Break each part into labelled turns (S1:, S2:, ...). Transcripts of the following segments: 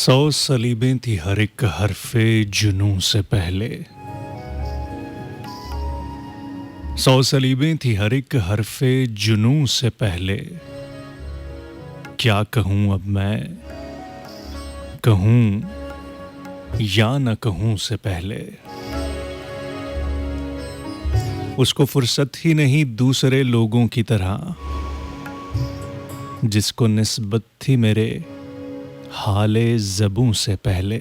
S1: सौ सलीबें थी हर एक हरफे जुनूं से पहले। सौ सलीबें थी हर एक हरफे जुनूं से पहले। क्या कहूँ अब मैं, कहूँ या न कहूँ से पहले। उसको फुर्सत ही नहीं दूसरे लोगों की तरह, जिसको निस्बत थी मेरे हाले ज़बूं से पहले।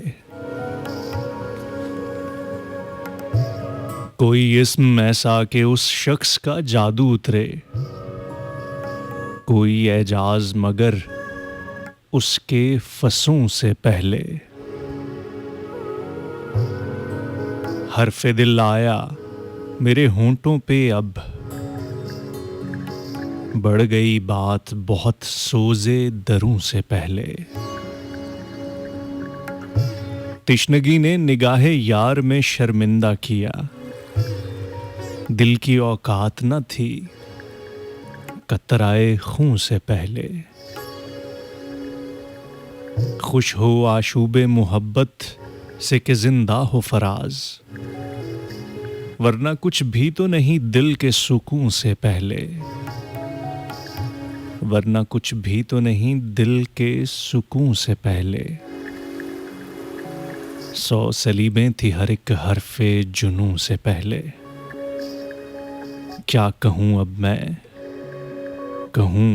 S1: कोई इस्म ऐसा कि उस शख्स का जादू उतरे, कोई एजाज मगर उसके फसों से पहले। हरफ़े दिल आया मेरे होंठों पे अब, बढ़ गई बात बहुत सोज़े दरों से पहले। तिश्नगी ने निगाहे यार में शर्मिंदा किया, दिल की औकात न थी कतराए खूं से पहले। खुश हो आशूबे मोहब्बत से कि जिंदा हो फराज, वरना कुछ भी तो नहीं दिल के सुकून से पहले। वरना कुछ भी तो नहीं दिल के सुकून से पहले। सौ सलीबें थी हर एक हरफे जुनूं से पहले। क्या कहूँ अब मैं, कहूँ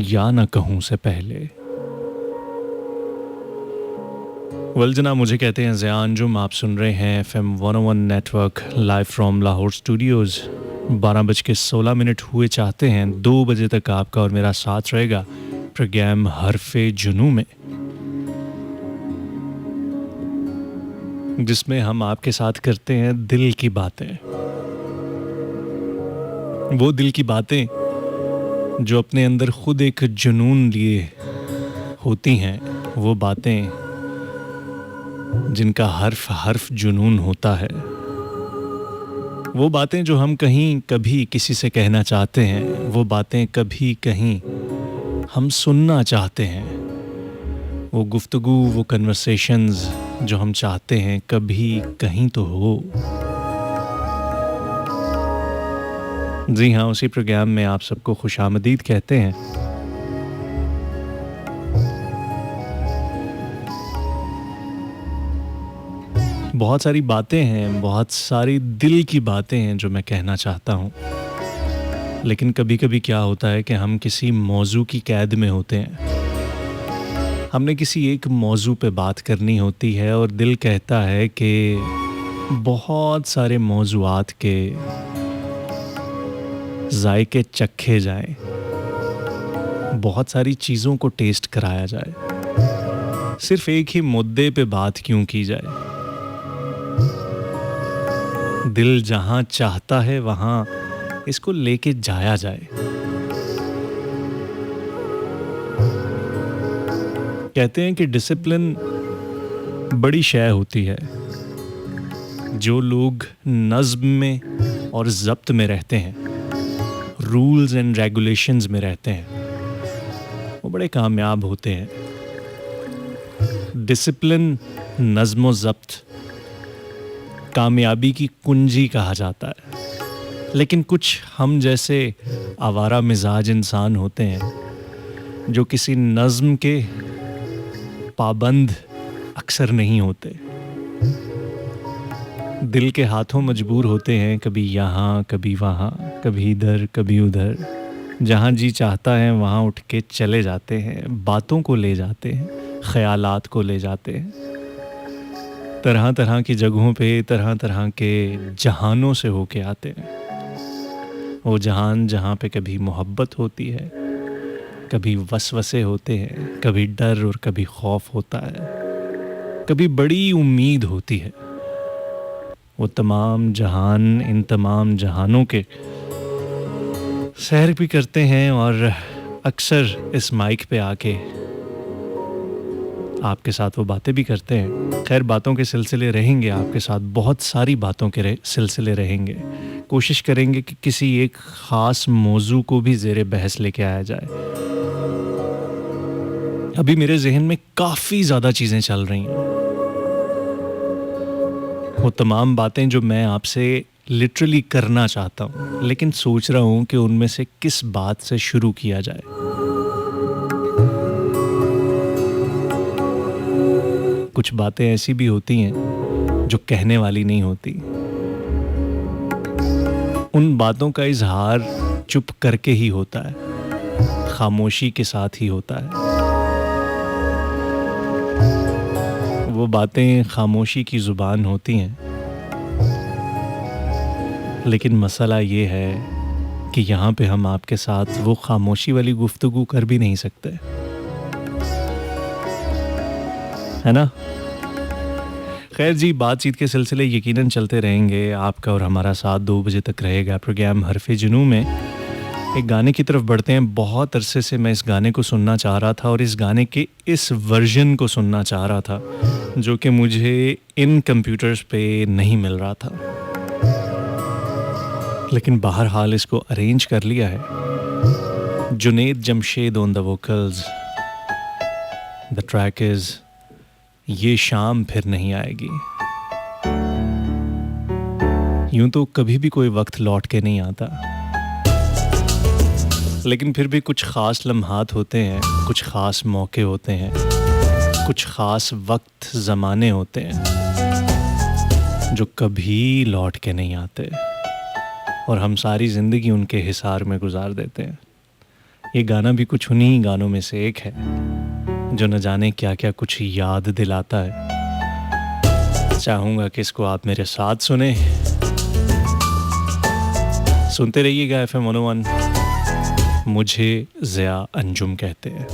S1: या न कहूँ से पहले। वल्जना मुझे कहते हैं ज़ियान जुम। आप सुन रहे हैं FM 101 network live from Lahore Studios. 12:16 हुए चाहते हैं 2 बजे तक आपका और मेरा साथ रहेगा प्रोग्राम हरफे जुनूं में, जिसमें हम आपके साथ करते हैं दिल की बातें। वो दिल की बातें जो अपने अंदर खुद एक जुनून लिए होती हैं, वो बातें जिनका हर्फ हर्फ जुनून होता है, वो बातें जो हम कहीं कभी किसी से कहना चाहते हैं, वो बातें कभी कहीं हम सुनना चाहते हैं, वो गुफ्तगू, वो कन्वर्सेशंस जो हम चाहते हैं कभी कहीं तो हो। जी हाँ, उसी प्रोग्राम में आप सबको खुशामदीद कहते हैं। बहुत सारी बातें हैं, बहुत सारी दिल की बातें हैं जो मैं कहना चाहता हूँ, लेकिन कभी कभी क्या होता है कि हम किसी मौजू की कैद में होते हैं। हमने किसी एक मौजू पे बात करनी होती है और दिल कहता है कि बहुत सारे मौजूआत के जायके चखे जाएं, बहुत सारी चीज़ों को टेस्ट कराया जाए, सिर्फ एक ही मुद्दे पे बात क्यों की जाए। दिल जहाँ चाहता है वहाँ इसको लेके जाया जाए। कहते हैं कि डिसिप्लिन बड़ी शय होती है। जो लोग नज़्म में और ज़ब्त में रहते हैं, रूल्स एंड रेगुलेशंस में रहते हैं, वो बड़े कामयाब होते हैं। डिसिप्लिन, नज़्म व ज़ब्त कामयाबी की कुंजी कहा जाता है। लेकिन कुछ हम जैसे आवारा मिजाज इंसान होते हैं जो किसी नज़्म के पाबंद अक्सर नहीं होते। दिल के हाथों मजबूर होते हैं, कभी यहाँ कभी वहाँ, कभी इधर कभी उधर। जहाँ जी चाहता है वहाँ उठ के चले जाते हैं, बातों को ले जाते हैं, ख़यालात को ले जाते हैं। तरह तरह की जगहों पे तरह तरह के जहानों से होके आते हैं। वो जहान जहाँ पे कभी मोहब्बत होती है, कभी वसवसे होते हैं, कभी डर और कभी खौफ होता है, कभी बड़ी उम्मीद होती है। वो तमाम जहान, इन तमाम जहानों के सैर भी करते हैं और अक्सर इस माइक पे आके आपके साथ वो बातें भी करते हैं। खैर, बातों के सिलसिले रहेंगे आपके साथ, बहुत सारी बातों के सिलसिले रहेंगे। कोशिश करेंगे कि किसी एक ख़ास मौजू को भी ज़ेरे बहस लेके आया जाए। अभी मेरे ज़हन में काफ़ी ज़्यादा चीज़ें चल रही हैं। वो तमाम बातें जो मैं आपसे लिटरली करना चाहता हूँ, लेकिन सोच रहा हूँ कि उनमें से किस बात से शुरू किया जाए। कुछ बातें ऐसी भी होती हैं जो कहने वाली नहीं होती। उन बातों का इज़हार चुप करके ही होता है, खामोशी के साथ ही होता है। वो बातें खामोशी की ज़ुबान होती हैं, लेकिन मसला ये है कि यहाँ पे हम आपके साथ वो खामोशी वाली गुफ्तगू कर भी नहीं सकते, है ना? खैर जी, बातचीत के सिलसिले यकीनन चलते रहेंगे। आपका और हमारा साथ 2 बजे तक रहेगा प्रोग्राम हरफ़े जुनूँ में। एक गाने की तरफ बढ़ते हैं। बहुत अरसे से मैं इस गाने को सुनना चाह रहा था और इस गाने के इस वर्ज़न को सुनना चाह रहा था, जो कि मुझे इन कंप्यूटर्स पे नहीं मिल रहा था। लेकिन बहरहाल इसको अरेंज कर लिया है। Junaid Jamshed on the vocals. The track is ये शाम फिर नहीं आएगी। यूं तो कभी भी कोई वक्त लौट के नहीं आता, लेकिन फिर भी कुछ ख़ास लम्हात होते हैं, कुछ ख़ास मौके होते हैं, कुछ ख़ास वक्त ज़माने होते हैं जो कभी लौट के नहीं आते और हम सारी ज़िंदगी उनके हिसार में गुजार देते हैं। ये गाना भी कुछ उन्हीं गानों में से एक है जो न जाने क्या क्या कुछ याद दिलाता है। चाहूँगा कि इसको आप मेरे साथ सुने। सुनते रहिएगा FM 101। मुझे ज़िया अंजुम कहते हैं।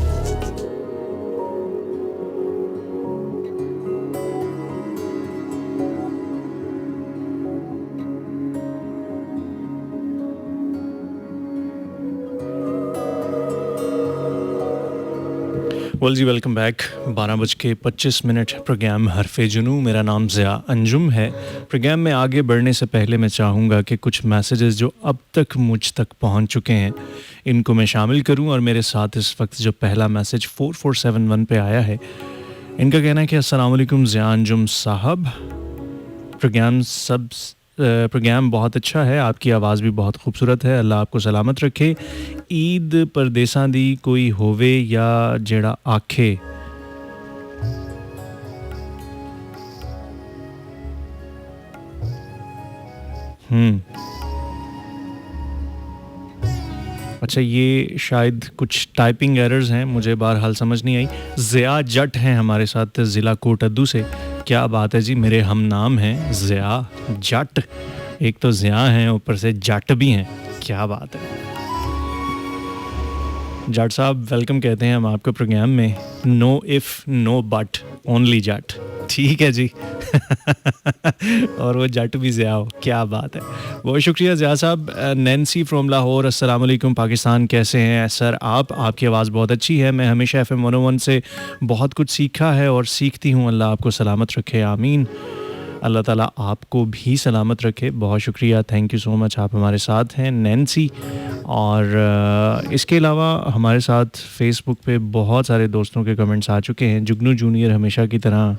S1: वेल जी, वेलकम बैक। 12:25 प्रोग्राम हरफ़े जुनूँ। मेरा नाम ज़िया अंजुम है। प्रोग्राम में आगे बढ़ने से पहले मैं चाहूँगा कि कुछ मैसेजेस जो अब तक मुझ तक पहुँच चुके हैं इनको मैं शामिल करूँ। और मेरे साथ इस वक्त जो पहला मैसेज 4471 पे आया है, इनका कहना है कि अस्सलाम वालेकुम ज़िया अंजुम साहब, प्रोग्राम बहुत अच्छा है, आपकी आवाज़ भी बहुत खूबसूरत है, अल्लाह आपको सलामत रखे। ईद परदेसां दी कोई होवे या जेड़ा आखे। अच्छा, ये शायद कुछ टाइपिंग एरर्स हैं, मुझे बहरहाल समझ नहीं आई। ज़िया जट हैं हमारे साथ ज़िला कोटद्दू से। क्या बात है जी, मेरे हम नाम हैं ज़िया जट। एक तो ज़िया हैं, ऊपर से जट भी हैं। क्या बात है जट साहब, वेलकम कहते हैं हम आपके प्रोग्राम में। No if no but, only Jatt. ठीक है जी। और वो जट भी ज़िया हो, क्या बात है। बहुत शुक्रिया ज़िया साहब। नैन्सी फ्रॉम लाहौर, अस्सलाम वालेकुम पाकिस्तान, कैसे हैं सर आप? आपकी आवाज़ बहुत अच्छी है। मैं हमेशा FM 101 से बहुत कुछ सीखा है और सीखती हूँ। अल्लाह आपको सलामत रखे, आमीन। अल्लाह ताला आपको भी सलामत रखे। बहुत शुक्रिया, थैंक यू सो मच, आप हमारे साथ हैं नैन्सी। और इसके अलावा हमारे साथ फेसबुक पे बहुत सारे दोस्तों के कमेंट्स आ चुके हैं। जुगनू जूनियर हमेशा की तरह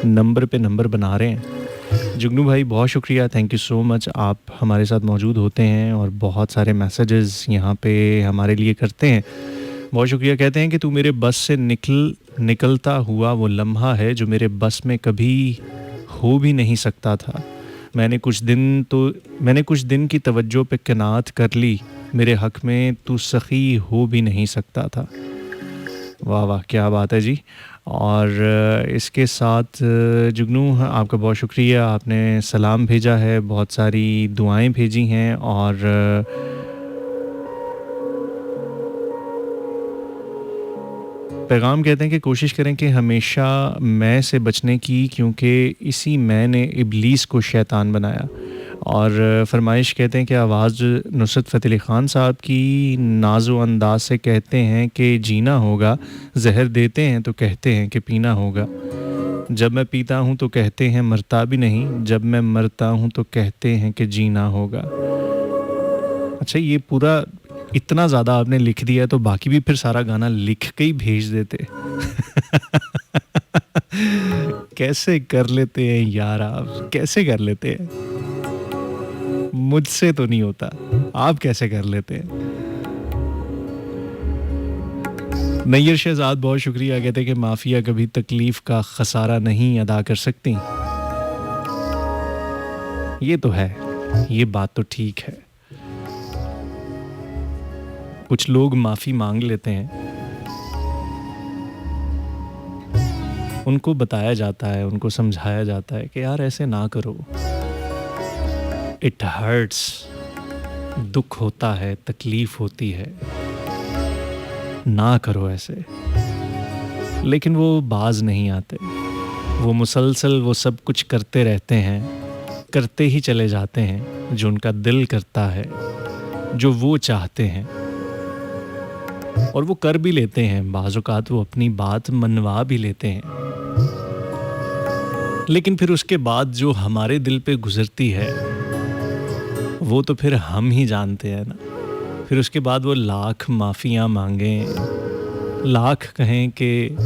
S1: नंबर पे नंबर बना रहे हैं। जुगनू भाई बहुत शुक्रिया, थैंक यू सो मच, आप हमारे साथ मौजूद होते हैं और बहुत सारे मैसेजेस यहाँ पे हमारे लिए करते हैं। बहुत शुक्रिया। कहते हैं कि तू मेरे बस से निकलता हुआ वो लम्हा है जो मेरे बस में कभी हो भी नहीं सकता था। मैंने कुछ दिन की तवज्जो पे कनात कर ली, मेरे हक़ में तू सखी हो भी नहीं सकता था। वाह वाह, क्या बात है जी। और इसके साथ जुगनू आपका बहुत शुक्रिया, आपने सलाम भेजा है, बहुत सारी दुआएं भेजी हैं और पैगाम कहते हैं कि कोशिश करें कि हमेशा मैं से बचने की, क्योंकि इसी मैं ने इब्लीस को शैतान बनाया। और फरमाइश कहते हैं कि आवाज़ नुसरत फ़तेह अली ख़ान साहब की नाज़ो अंदाज से कहते हैं कि जीना होगा, ज़हर देते हैं तो कहते हैं कि पीना होगा। जब मैं पीता हूँ तो कहते हैं मरता भी नहीं, जब मैं मरता हूँ तो कहते हैं कि जीना होगा। अच्छा, ये पूरा इतना ज़्यादा आपने लिख दिया है तो बाकी भी फिर सारा गाना लिख के ही भेज देते। कैसे कर लेते हैं यार आप, कैसे कर लेते हैं? मुझसे तो नहीं होता, आप कैसे कर लेते हैं? नैयर शहजाद बहुत शुक्रिया, कहते कि माफिया कभी तकलीफ का खसारा नहीं अदा कर सकती। ये तो है, ये बात तो ठीक है। कुछ लोग माफी मांग लेते हैं, उनको बताया जाता है, उनको समझाया जाता है कि यार ऐसे ना करो, इट हर्ट्स, दुख होता है, तकलीफ होती है, ना करो ऐसे। लेकिन वो बाज नहीं आते, वो मुसलसल वो सब कुछ करते रहते हैं, करते ही चले जाते हैं जो उनका दिल करता है, जो वो चाहते हैं, और वो कर भी लेते हैं। बाज़ औक़ात वो अपनी बात मनवा भी लेते हैं, लेकिन फिर उसके बाद जो हमारे दिल पे गुजरती है वो तो फिर हम ही जानते हैं ना। फिर उसके बाद वो लाख माफ़ियाँ मांगें, लाख कहें कि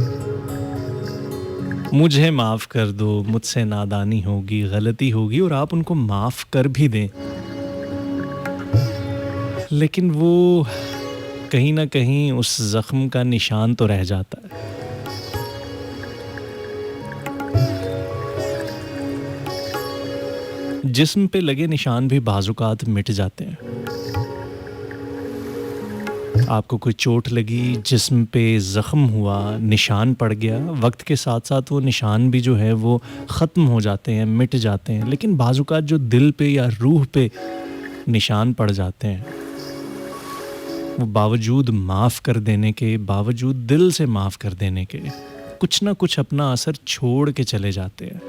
S1: मुझे माफ़ कर दो, मुझसे नादानी होगी, गलती होगी, और आप उनको माफ़ कर भी दें, लेकिन वो कहीं ना कहीं उस ज़ख्म का निशान तो रह जाता है। जिस्म पे लगे निशान भी बाज़-औक़ात मिट जाते हैं। आपको कोई चोट लगी, जिस्म पे ज़ख्म हुआ, निशान पड़ गया, वक्त के साथ साथ वो निशान भी जो है वो ख़त्म हो जाते हैं, मिट जाते हैं। लेकिन बाज़-औक़ात जो दिल पे या रूह पे निशान पड़ जाते हैं, वो बावजूद माफ़ कर देने के, बावजूद दिल से माफ़ कर देने के, कुछ ना कुछ अपना असर छोड़ के चले जाते हैं।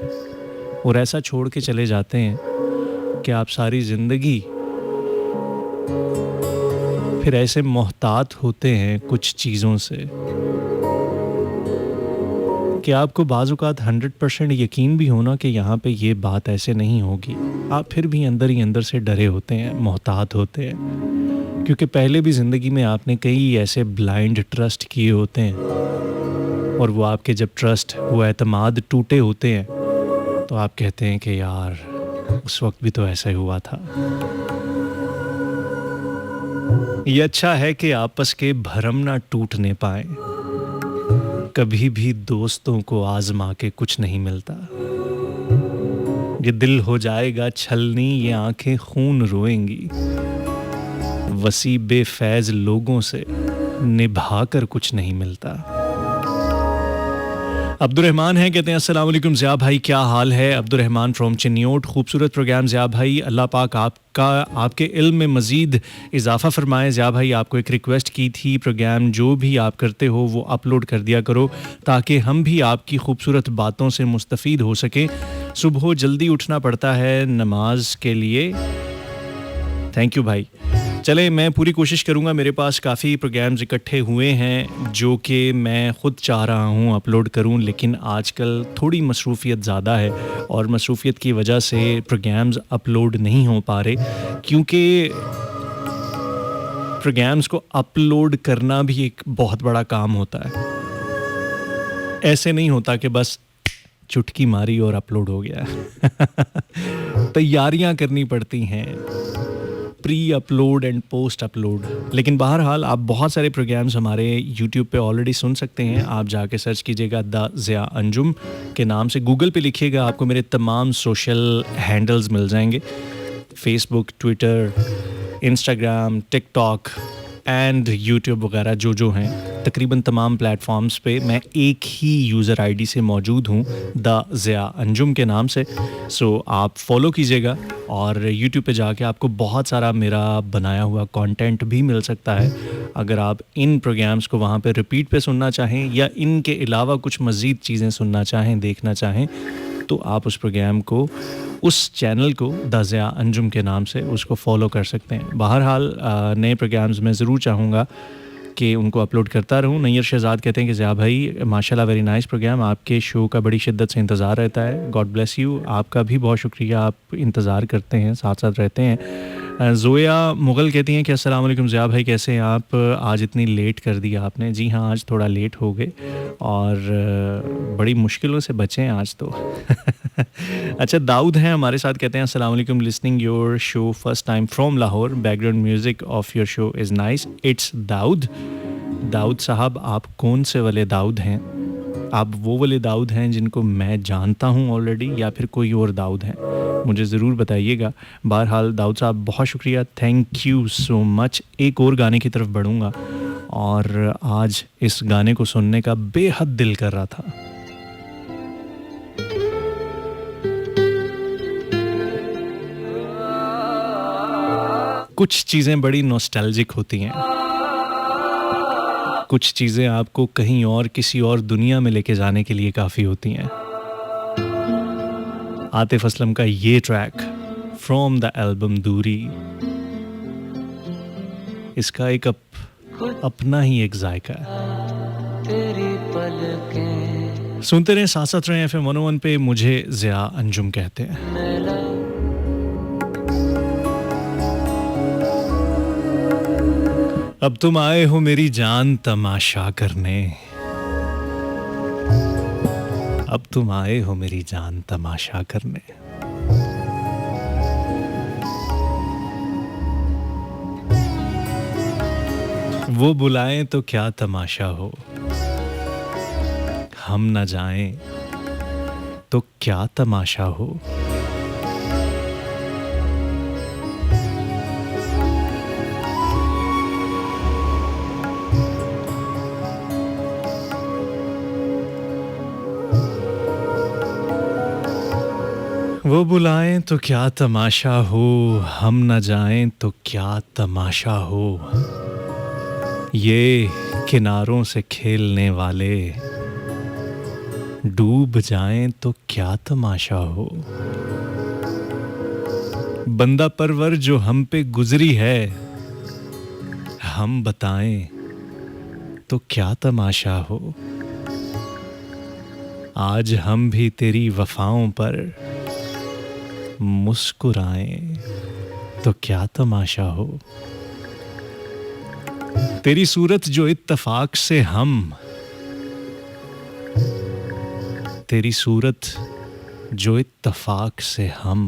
S1: और ऐसा छोड़ के चले जाते हैं कि आप सारी ज़िंदगी फिर ऐसे मोहतात होते हैं कुछ चीज़ों से कि आपको बाज़ औक़ात 100% यकीन भी होना कि यहाँ पे ये बात ऐसे नहीं होगी, आप फिर भी अंदर ही अंदर से डरे होते हैं, मोहतात होते हैं, क्योंकि पहले भी ज़िंदगी में आपने कई ऐसे ब्लाइंड ट्रस्ट किए होते हैं, और वो आपके जब ट्रस्ट, वो एतमाद टूटे होते हैं, तो आप कहते हैं कि यार उस वक्त भी तो ऐसा ही हुआ था। ये अच्छा है कि आपस के भरम ना टूटने पाए, कभी भी दोस्तों को आजमा के कुछ नहीं मिलता। ये दिल हो जाएगा छलनी, ये आंखें खून रोएंगी, वसी बेफैज लोगों से निभा कर कुछ नहीं मिलता। अब्दुर्रहमान हैं, कहते हैं अस्सलाम वालेकुम ज़िया भाई, क्या हाल है? Abdurrahman from Chiniot. खूबसूरत प्रोग्राम ज़िया भाई, अल्लाह पाक आपका, आपके इल्म में मज़ीद इजाफ़ा फरमाए। ज़िया भाई, आपको एक रिक्वेस्ट की थी, प्रोग्राम जो भी आप करते हो वो अपलोड कर दिया करो ताकि हम भी आपकी खूबसूरत बातों से मुस्तफ़ीद हो सकें। सुबह जल्दी उठना पड़ता है नमाज के लिए। थैंक यू भाई। चले, मैं पूरी कोशिश करूँगा। मेरे पास काफ़ी प्रोग्राम्स इकट्ठे हुए हैं जो कि मैं ख़ुद चाह रहा हूँ अपलोड करूँ, लेकिन आजकल थोड़ी मसरूफ़ियत ज़्यादा है और मसरूफ़ियत की वजह से प्रोग्राम्स अपलोड नहीं हो पा रहे, क्योंकि प्रोग्राम्स को अपलोड करना भी एक बहुत बड़ा काम होता है। ऐसे नहीं होता कि बस चुटकी मारी और अपलोड हो गया। तैयारियां करनी पड़ती हैं, pre upload and post upload. लेकिन बहरहाल आप बहुत सारे प्रोग्राम्स हमारे यूट्यूब पे ऑलरेडी सुन सकते हैं। आप जाके सर्च कीजिएगा द ज़िया अंजुम के नाम से, गूगल पे लिखिएगा, आपको मेरे तमाम सोशल हैंडल्स मिल जाएंगे, Facebook, Twitter, Instagram, TikTok and YouTube वगैरह जो हैं। तकरीबन तमाम प्लेटफॉर्म्स पे मैं एक ही यूज़र आईडी से मौजूद हूँ, द ज़िया अंजुम के नाम से। सो आप फॉलो कीजिएगा और यूट्यूब पे जाके आपको बहुत सारा मेरा बनाया हुआ कंटेंट भी मिल सकता है। अगर आप इन प्रोग्राम्स को वहाँ पे रिपीट पे सुनना चाहें या इनके अलावा कुछ मज़ीद चीज़ें सुनना चाहें, देखना चाहें, तो आप उस प्रोग्राम को, उस चैनल को द ज़िया अंजुम के नाम से उसको फॉलो कर सकते हैं। बहरहाल नए प्रोग्राम्स मैं ज़रूर चाहूँगा कि उनको अपलोड करता रहूँ। नैयर शहजाद कहते हैं कि ज़िया भाई माशाल्लाह वेरी नाइस प्रोग्राम, आपके शो का बड़ी शिद्दत से इंतज़ार रहता है। God bless you. आपका भी बहुत शुक्रिया, आप इंतज़ार करते हैं, साथ साथ रहते हैं। ज़ोया मुग़ल कहती हैं कि अस्सलाम वालेकुम ज़िया भाई, कैसे हैं आप? आज इतनी लेट कर दिया आपने। जी हाँ, आज थोड़ा लेट हो गए और बड़ी मुश्किलों से बचे हैं आज तो। अच्छा, दाऊद हैं हमारे साथ, कहते हैं अस्सलाम वालेकुम, listening your show first time from Lahore, background music of your show is nice, it's Dawood. Dawood साहब, आप कौन से वाले दाऊद हैं? आप वो वाले दाऊद हैं जिनको मैं जानता हूँ ऑलरेडी, या फिर कोई और दाऊद हैं? मुझे ज़रूर बताइएगा। बहरहाल दाऊद साहब, बहुत शुक्रिया, थैंक यू सो मच। एक और गाने की तरफ बढ़ूँगा और आज इस गाने को सुनने का बेहद दिल कर रहा था। कुछ चीज़ें बड़ी नॉस्टैल्जिक होती हैं, कुछ चीज़ें आपको कहीं और, किसी और दुनिया में लेके जाने के लिए काफ़ी होती हैं। आतिफ असलम का ये ट्रैक फ्रॉम द एल्बम दूरी, इसका एक अपना ही एक जायका है। सुनते रहें, साथ साथ रहें FM 101 पे। मुझे ज़िया अंजुम कहते हैं। अब तुम आए हो मेरी जान तमाशा करने, अब तुम आए हो मेरी जान तमाशा करने। वो बुलाएं तो क्या तमाशा हो, हम न जाएं तो क्या तमाशा हो। वो बुलाएं तो क्या तमाशा हो, हम न जाएं तो क्या तमाशा हो। ये किनारों से खेलने वाले डूब जाएं तो क्या तमाशा हो। बंदा परवर जो हम पे गुजरी है, हम बताएं तो क्या तमाशा हो। आज हम भी तेरी वफाओं पर मुस्कुराएं तो क्या तमाशा हो। तेरी सूरत जो इत्तफाक से हम, तेरी सूरत जो इत्तफाक से हम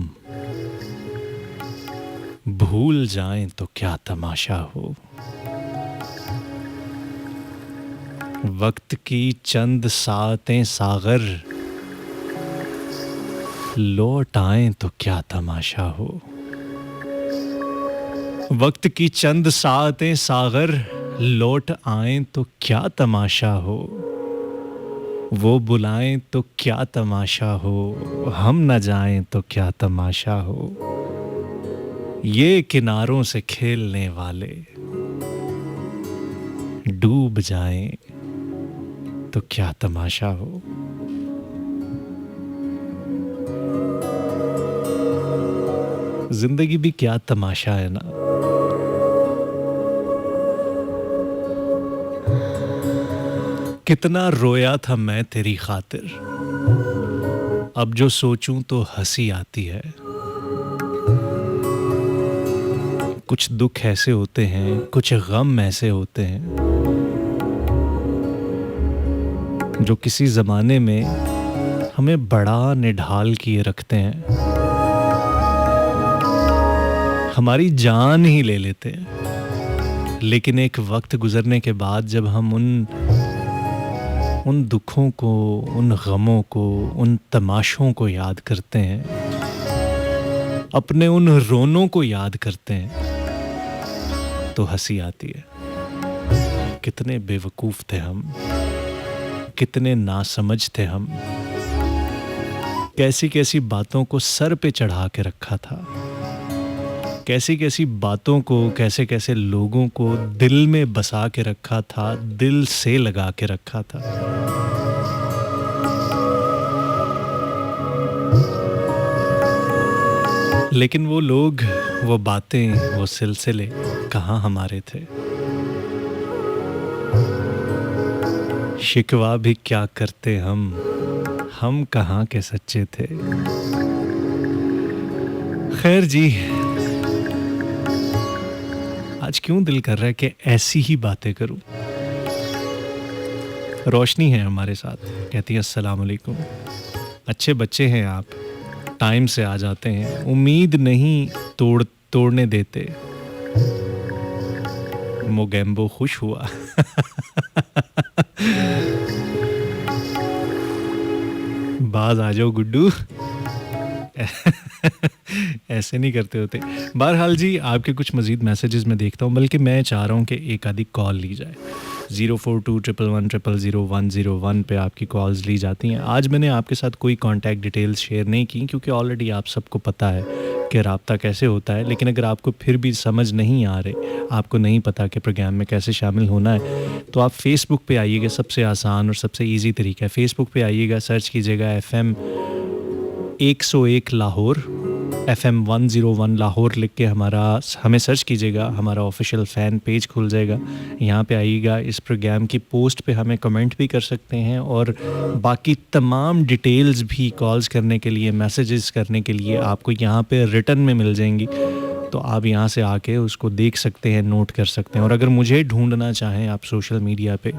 S1: भूल जाएं तो क्या तमाशा हो। वक्त की चंद सातें सागर लौट आएं तो क्या तमाशा हो। वक्त की चंद सातें सागर लौट आएं तो क्या तमाशा हो। वो बुलाएं तो क्या तमाशा हो, हम न जाएं तो क्या तमाशा हो। ये किनारों से खेलने वाले डूब जाएं तो क्या तमाशा हो। जिंदगी भी क्या तमाशा है ना। कितना रोया था मैं तेरी खातिर, अब जो सोचूं तो हंसी आती है। कुछ दुख ऐसे होते हैं, कुछ गम ऐसे होते हैं जो किसी जमाने में हमें बड़ा निढाल किए रखते हैं, हमारी जान ही ले लेते हैं। लेकिन एक वक्त गुजरने के बाद जब हम उन दुखों को, उन गमों को, उन तमाशों को याद करते हैं, अपने उन रोनों को याद करते हैं, तो हंसी आती है। कितने बेवकूफ़ थे हम, कितने नासमझ थे हम, कैसी कैसी बातों को सर पे चढ़ा के रखा था, कैसी कैसी बातों को, कैसे कैसे लोगों को दिल में बसा के रखा था, दिल से लगा के रखा था। लेकिन वो लोग, वो बातें, वो सिलसिले कहाँ हमारे थे। शिकवा भी क्या करते हम कहाँ के सच्चे थे। खैर जी, आज क्यों दिल कर रहा है कि ऐसी ही बातें करूं। रोशनी है हमारे साथ, कहती है अस्सलाम वालेकुम। अच्छे बच्चे हैं आप, टाइम से आ जाते हैं, उम्मीद नहीं तोड़ने देते। मोगेम्बो खुश हुआ। बाज आ जाओ गुड्डू। ऐसे नहीं करते होते। बहरहाल जी, आपके कुछ मज़ीद मैसेजेस मैं देखता हूँ, बल्कि मैं चाह रहा हूँ कि एक आधी कॉल ली जाए। 042111000101 पे आपकी कॉल्स ली जाती हैं। आज मैंने आपके साथ कोई कॉन्टैक्ट डिटेल्स शेयर नहीं की, क्योंकि ऑलरेडी आप सबको पता है कि रब्ता कैसे होता है। लेकिन अगर आपको फिर भी समझ नहीं आ रहे, आपको नहीं पता कि प्रोग्राम में कैसे शामिल होना है, तो आप फेसबुक पे आइएगा। सबसे आसान और सबसे ईजी तरीका है, फेसबुक पे आइएगा, सर्च कीजिएगा FM 101 लाहौर, FM 101 लाहौर लिख के हमें सर्च कीजिएगा। हमारा ऑफिशियल फ़ैन पेज खुल जाएगा। यहाँ पे आइएगा, इस प्रोग्राम की पोस्ट पे हमें कमेंट भी कर सकते हैं, और बाकी तमाम डिटेल्स भी कॉल्स करने के लिए, मैसेजेस करने के लिए आपको यहाँ पे रिटन में मिल जाएंगी। तो आप यहाँ से आके उसको देख सकते हैं, नोट कर सकते हैं। और अगर मुझे ढूंढना चाहें आप सोशल मीडिया पे,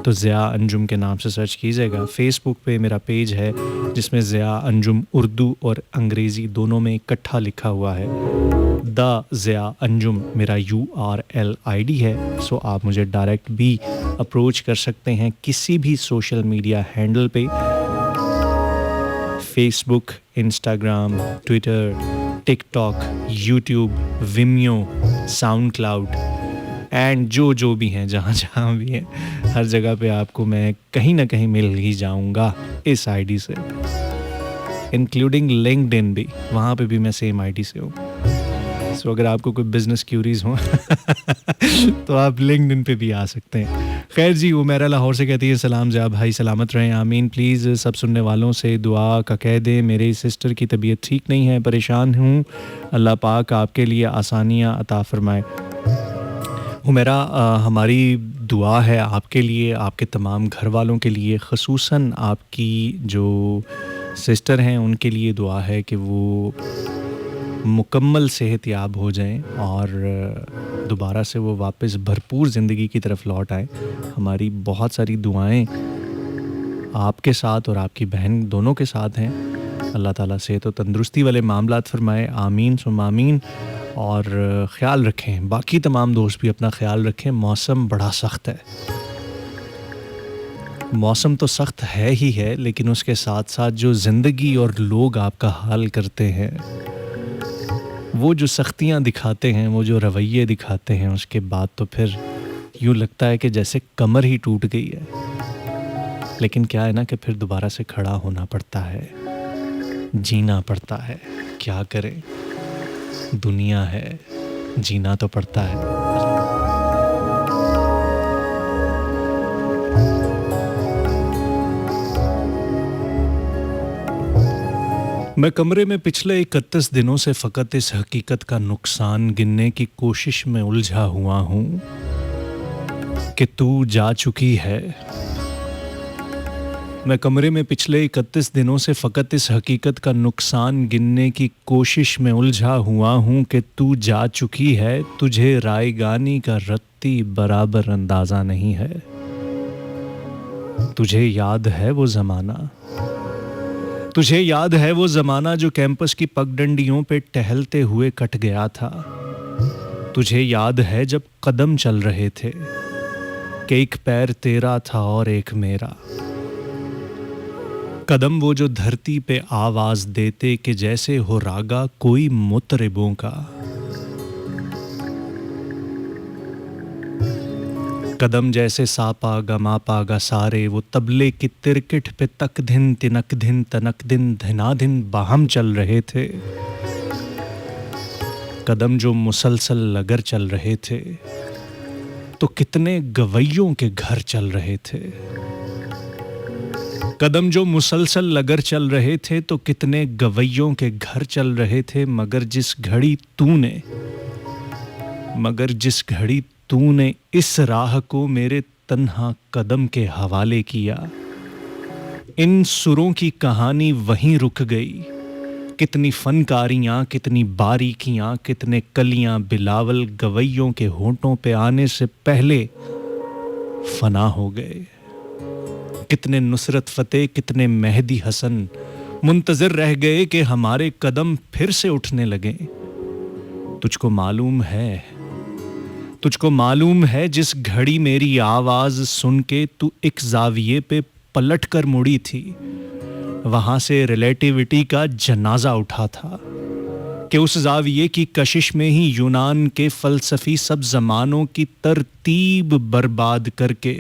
S1: तो ज़िया अंजुम के नाम से सर्च कीजिएगा। फेसबुक पे मेरा पेज है जिसमें ज़िया अंजुम उर्दू और अंग्रेज़ी दोनों में इकट्ठा लिखा हुआ है। द ज़िया अंजुम मेरा URL ID है। सो आप मुझे डायरेक्ट भी अप्रोच कर सकते हैं किसी भी सोशल मीडिया हैंडल पे, Facebook, Instagram, Twitter, TikTok, YouTube, विमियो, sound cloud and जो भी हैं, जहाँ भी हैं, हर जगह पे आपको मैं कहीं ना कहीं मिल ही जाऊंगा इस आईडी से, इंक्लूडिंग लिंक्डइन भी। वहाँ पे भी मैं सेम आईडी से हूँ। सो अगर आपको कोई बिजनेस क्यूरीज हो तो आप लिंक्डइन पे भी आ सकते हैं। खैर जी, उमेरा लाहौर से कहती है सलाम ज़िया भाई, सलामत रहें, आमीन। प्लीज़ सब सुनने वालों से दुआ का कह दें, मेरे सिस्टर की तबीयत ठीक नहीं है, परेशान हूँ, अल्लाह पाक आपके लिए आसानियाँ अता फरमाए। उमेरा, हमारी दुआ है आपके लिए, आपके तमाम घर वालों के लिए, ख़ुसूसन आपकी जो सिस्टर हैं उनके लिए दुआ है कि वो मुकम्मल सेहतयाब हो जाएं और दोबारा से वो वापस भरपूर ज़िंदगी की तरफ लौट आएँ। हमारी बहुत सारी दुआएं आपके साथ और आपकी बहन दोनों के साथ हैं। अल्लाह ताला सेहत और तंदुरुस्ती वाले मामलात फरमाए, आमीन सुम्मा आमीन। और ख़्याल रखें, बाकी तमाम दोस्त भी अपना ख़्याल रखें। मौसम बड़ा सख्त है, मौसम तो सख्त है ही है, लेकिन उसके साथ साथ जो ज़िंदगी और लोग आपका हाल करते हैं, वो जो सख्तियाँ दिखाते हैं, वो जो रवैये दिखाते हैं, उसके बाद तो फिर यूँ लगता है कि जैसे कमर ही टूट गई है। लेकिन क्या है ना कि फिर दोबारा से खड़ा होना पड़ता है, जीना पड़ता है। क्या करें, दुनिया है, जीना तो पड़ता है। मैं कमरे में पिछले 31 दिनों से फ़कत इस हकीकत का नुकसान गिनने की कोशिश में उलझा हुआ हूँ कि तू जा चुकी है। मैं कमरे में पिछले 31 दिनों से फ़कत इस हकीकत का नुकसान गिनने की कोशिश में उलझा हुआ हूँ कि तू जा चुकी है। तुझे रायगानी का रत्ती बराबर अंदाज़ा नहीं है। तुझे याद है वो ज़माना, तुझे याद है वो ज़माना जो कैंपस की पगडंडियों पे टहलते हुए कट गया था। तुझे याद है जब कदम चल रहे थे कि एक पैर तेरा था और एक मेरा। कदम वो जो धरती पे आवाज़ देते कि जैसे हो रागा कोई मुतरिबों का। कदम जैसे सापा गमापा गा सारे, वो तबले की तिरकिट पे तक धिन तिनक धिन तनक दिन धिना धिन बाहम चल रहे थे। कदम जो मुसलसल लगर चल रहे थे तो कितने गवैयों के घर चल रहे थे। कदम जो मुसलसल लगर चल रहे थे तो कितने गवैयों के घर चल रहे थे। मगर जिस घड़ी तूने इस राह को मेरे तन्हा कदम के हवाले किया, इन सुरों की कहानी वहीं रुक गई कितनी फनकारियाँ, कितनी बारीकियाँ, कितने कलियाँ बिलावल गवैयों के होंठों पे आने से पहले फना हो गए। कितने नुसरत फ़तेह, कितने मेहदी हसन मुंतज़िर रह गए कि हमारे कदम फिर से उठने लगे। तुझको मालूम है जिस घड़ी मेरी आवाज़ सुन के तू एक ज़ाविये पे पलट कर मुड़ी थी, वहाँ से रिलेटिविटी का जनाजा उठा था कि उस ज़ाविये की कशिश में ही यूनान के फ़लसफ़ी सब ज़मानों की तरतीब बर्बाद करके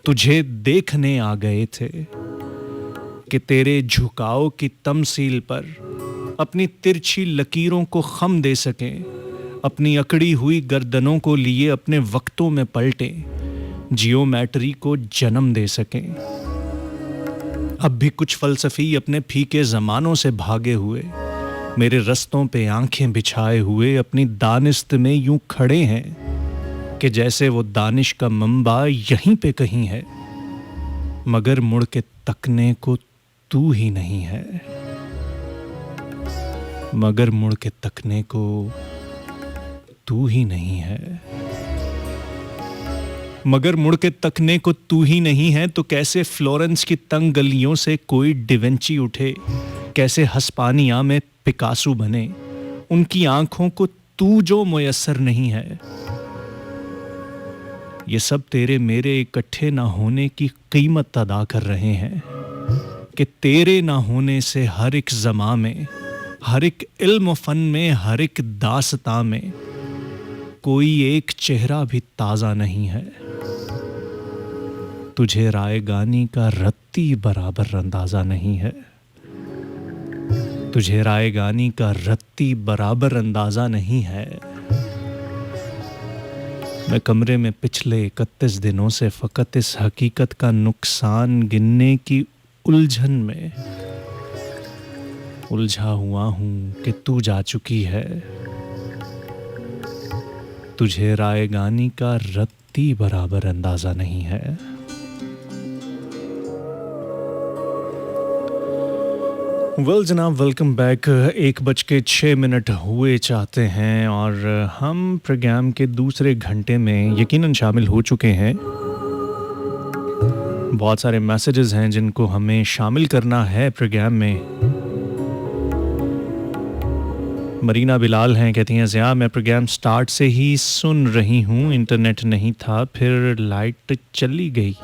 S1: तुझे देखने आ गए थे कि तेरे झुकाव की तमसील पर अपनी तिरछी लकीरों को खम दे सकें, अपनी अकड़ी हुई गर्दनों को लिए अपने वक्तों में पलटें, जियोमेट्री को जन्म दे सकें। अब भी कुछ फ़लसफ़ी अपने फीके ज़मानों से भागे हुए मेरे रस्तों पे आंखें बिछाए हुए अपनी दानिस्त में यूं खड़े हैं कि जैसे वो दानिश का मंबा यहीं पे कहीं है, मगर मुड़ के तकने को तू ही नहीं है। मगर मुड़ के तकने को तू ही नहीं है। मगर मुड़ के तकने को तू ही नहीं है तो कैसे फ्लोरेंस की तंग गलियों से कोई डिवेंची उठे, कैसे हस्पानिया में पिकासो बने, उनकी आंखों को तू जो मुयस्सर नहीं है। ये सब तेरे मेरे इकट्ठे ना होने की कीमत अदा कर रहे हैं कि तेरे ना होने से हर एक ज़मा में, हर एक इल्म फ़न में, हर एक दास्तां में कोई एक चेहरा भी ताज़ा नहीं है। तुझे रायगानी का रत्ती बराबर अंदाज़ा नहीं है। तुझे रायगानी का रत्ती बराबर अंदाज़ा नहीं है। मैं कमरे में पिछले 31 दिनों से फ़कत इस हकीकत का नुकसान गिनने की उलझन में उलझा हुआ हूँ कि तू जा चुकी है। तुझे रायगानी का रत्ती बराबर अंदाज़ा नहीं है। वेल जनाब, वेलकम बैक। 1:06 हुए चाहते हैं और हम प्रोग्राम के दूसरे घंटे में यकीनन शामिल हो चुके हैं। बहुत सारे मैसेजेस हैं जिनको हमें शामिल करना है प्रोग्राम में। मरीना बिलाल हैं, कहती हैं ज़िया मैं प्रोग्राम स्टार्ट से ही सुन रही हूँ, इंटरनेट नहीं था, फिर लाइट चली गई।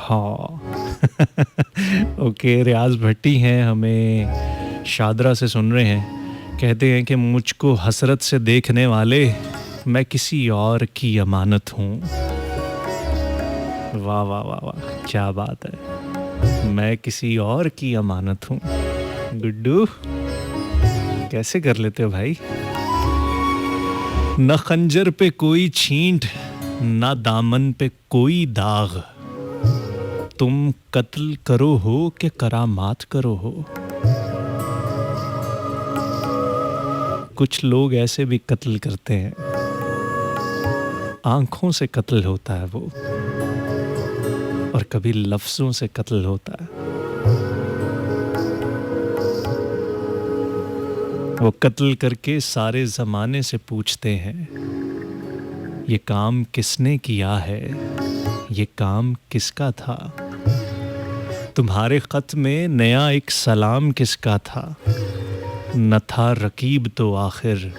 S1: हाँ ओके, रियाज भट्टी हैं, हमें शादरा से सुन रहे हैं, कहते हैं कि मुझको हसरत से देखने वाले मैं किसी और की अमानत हूँ। वाह वाह वाह वाह, क्या बात है, मैं किसी और की अमानत हूँ। गुड्डू कैसे कर लेते हो भाई। न खंजर पे कोई छींट, न दामन पे कोई दाग, तुम कत्ल करो हो कि करामात करो हो। कुछ लोग ऐसे भी कत्ल करते हैं, आंखों से कत्ल होता है वो, और कभी लफ्जों से कत्ल होता है। वो कत्ल करके सारे ज़माने से पूछते हैं ये काम किसने किया है, ये काम किसका था। तुम्हारे ख़त में नया एक सलाम किसका था, न था रकीब तो आखिर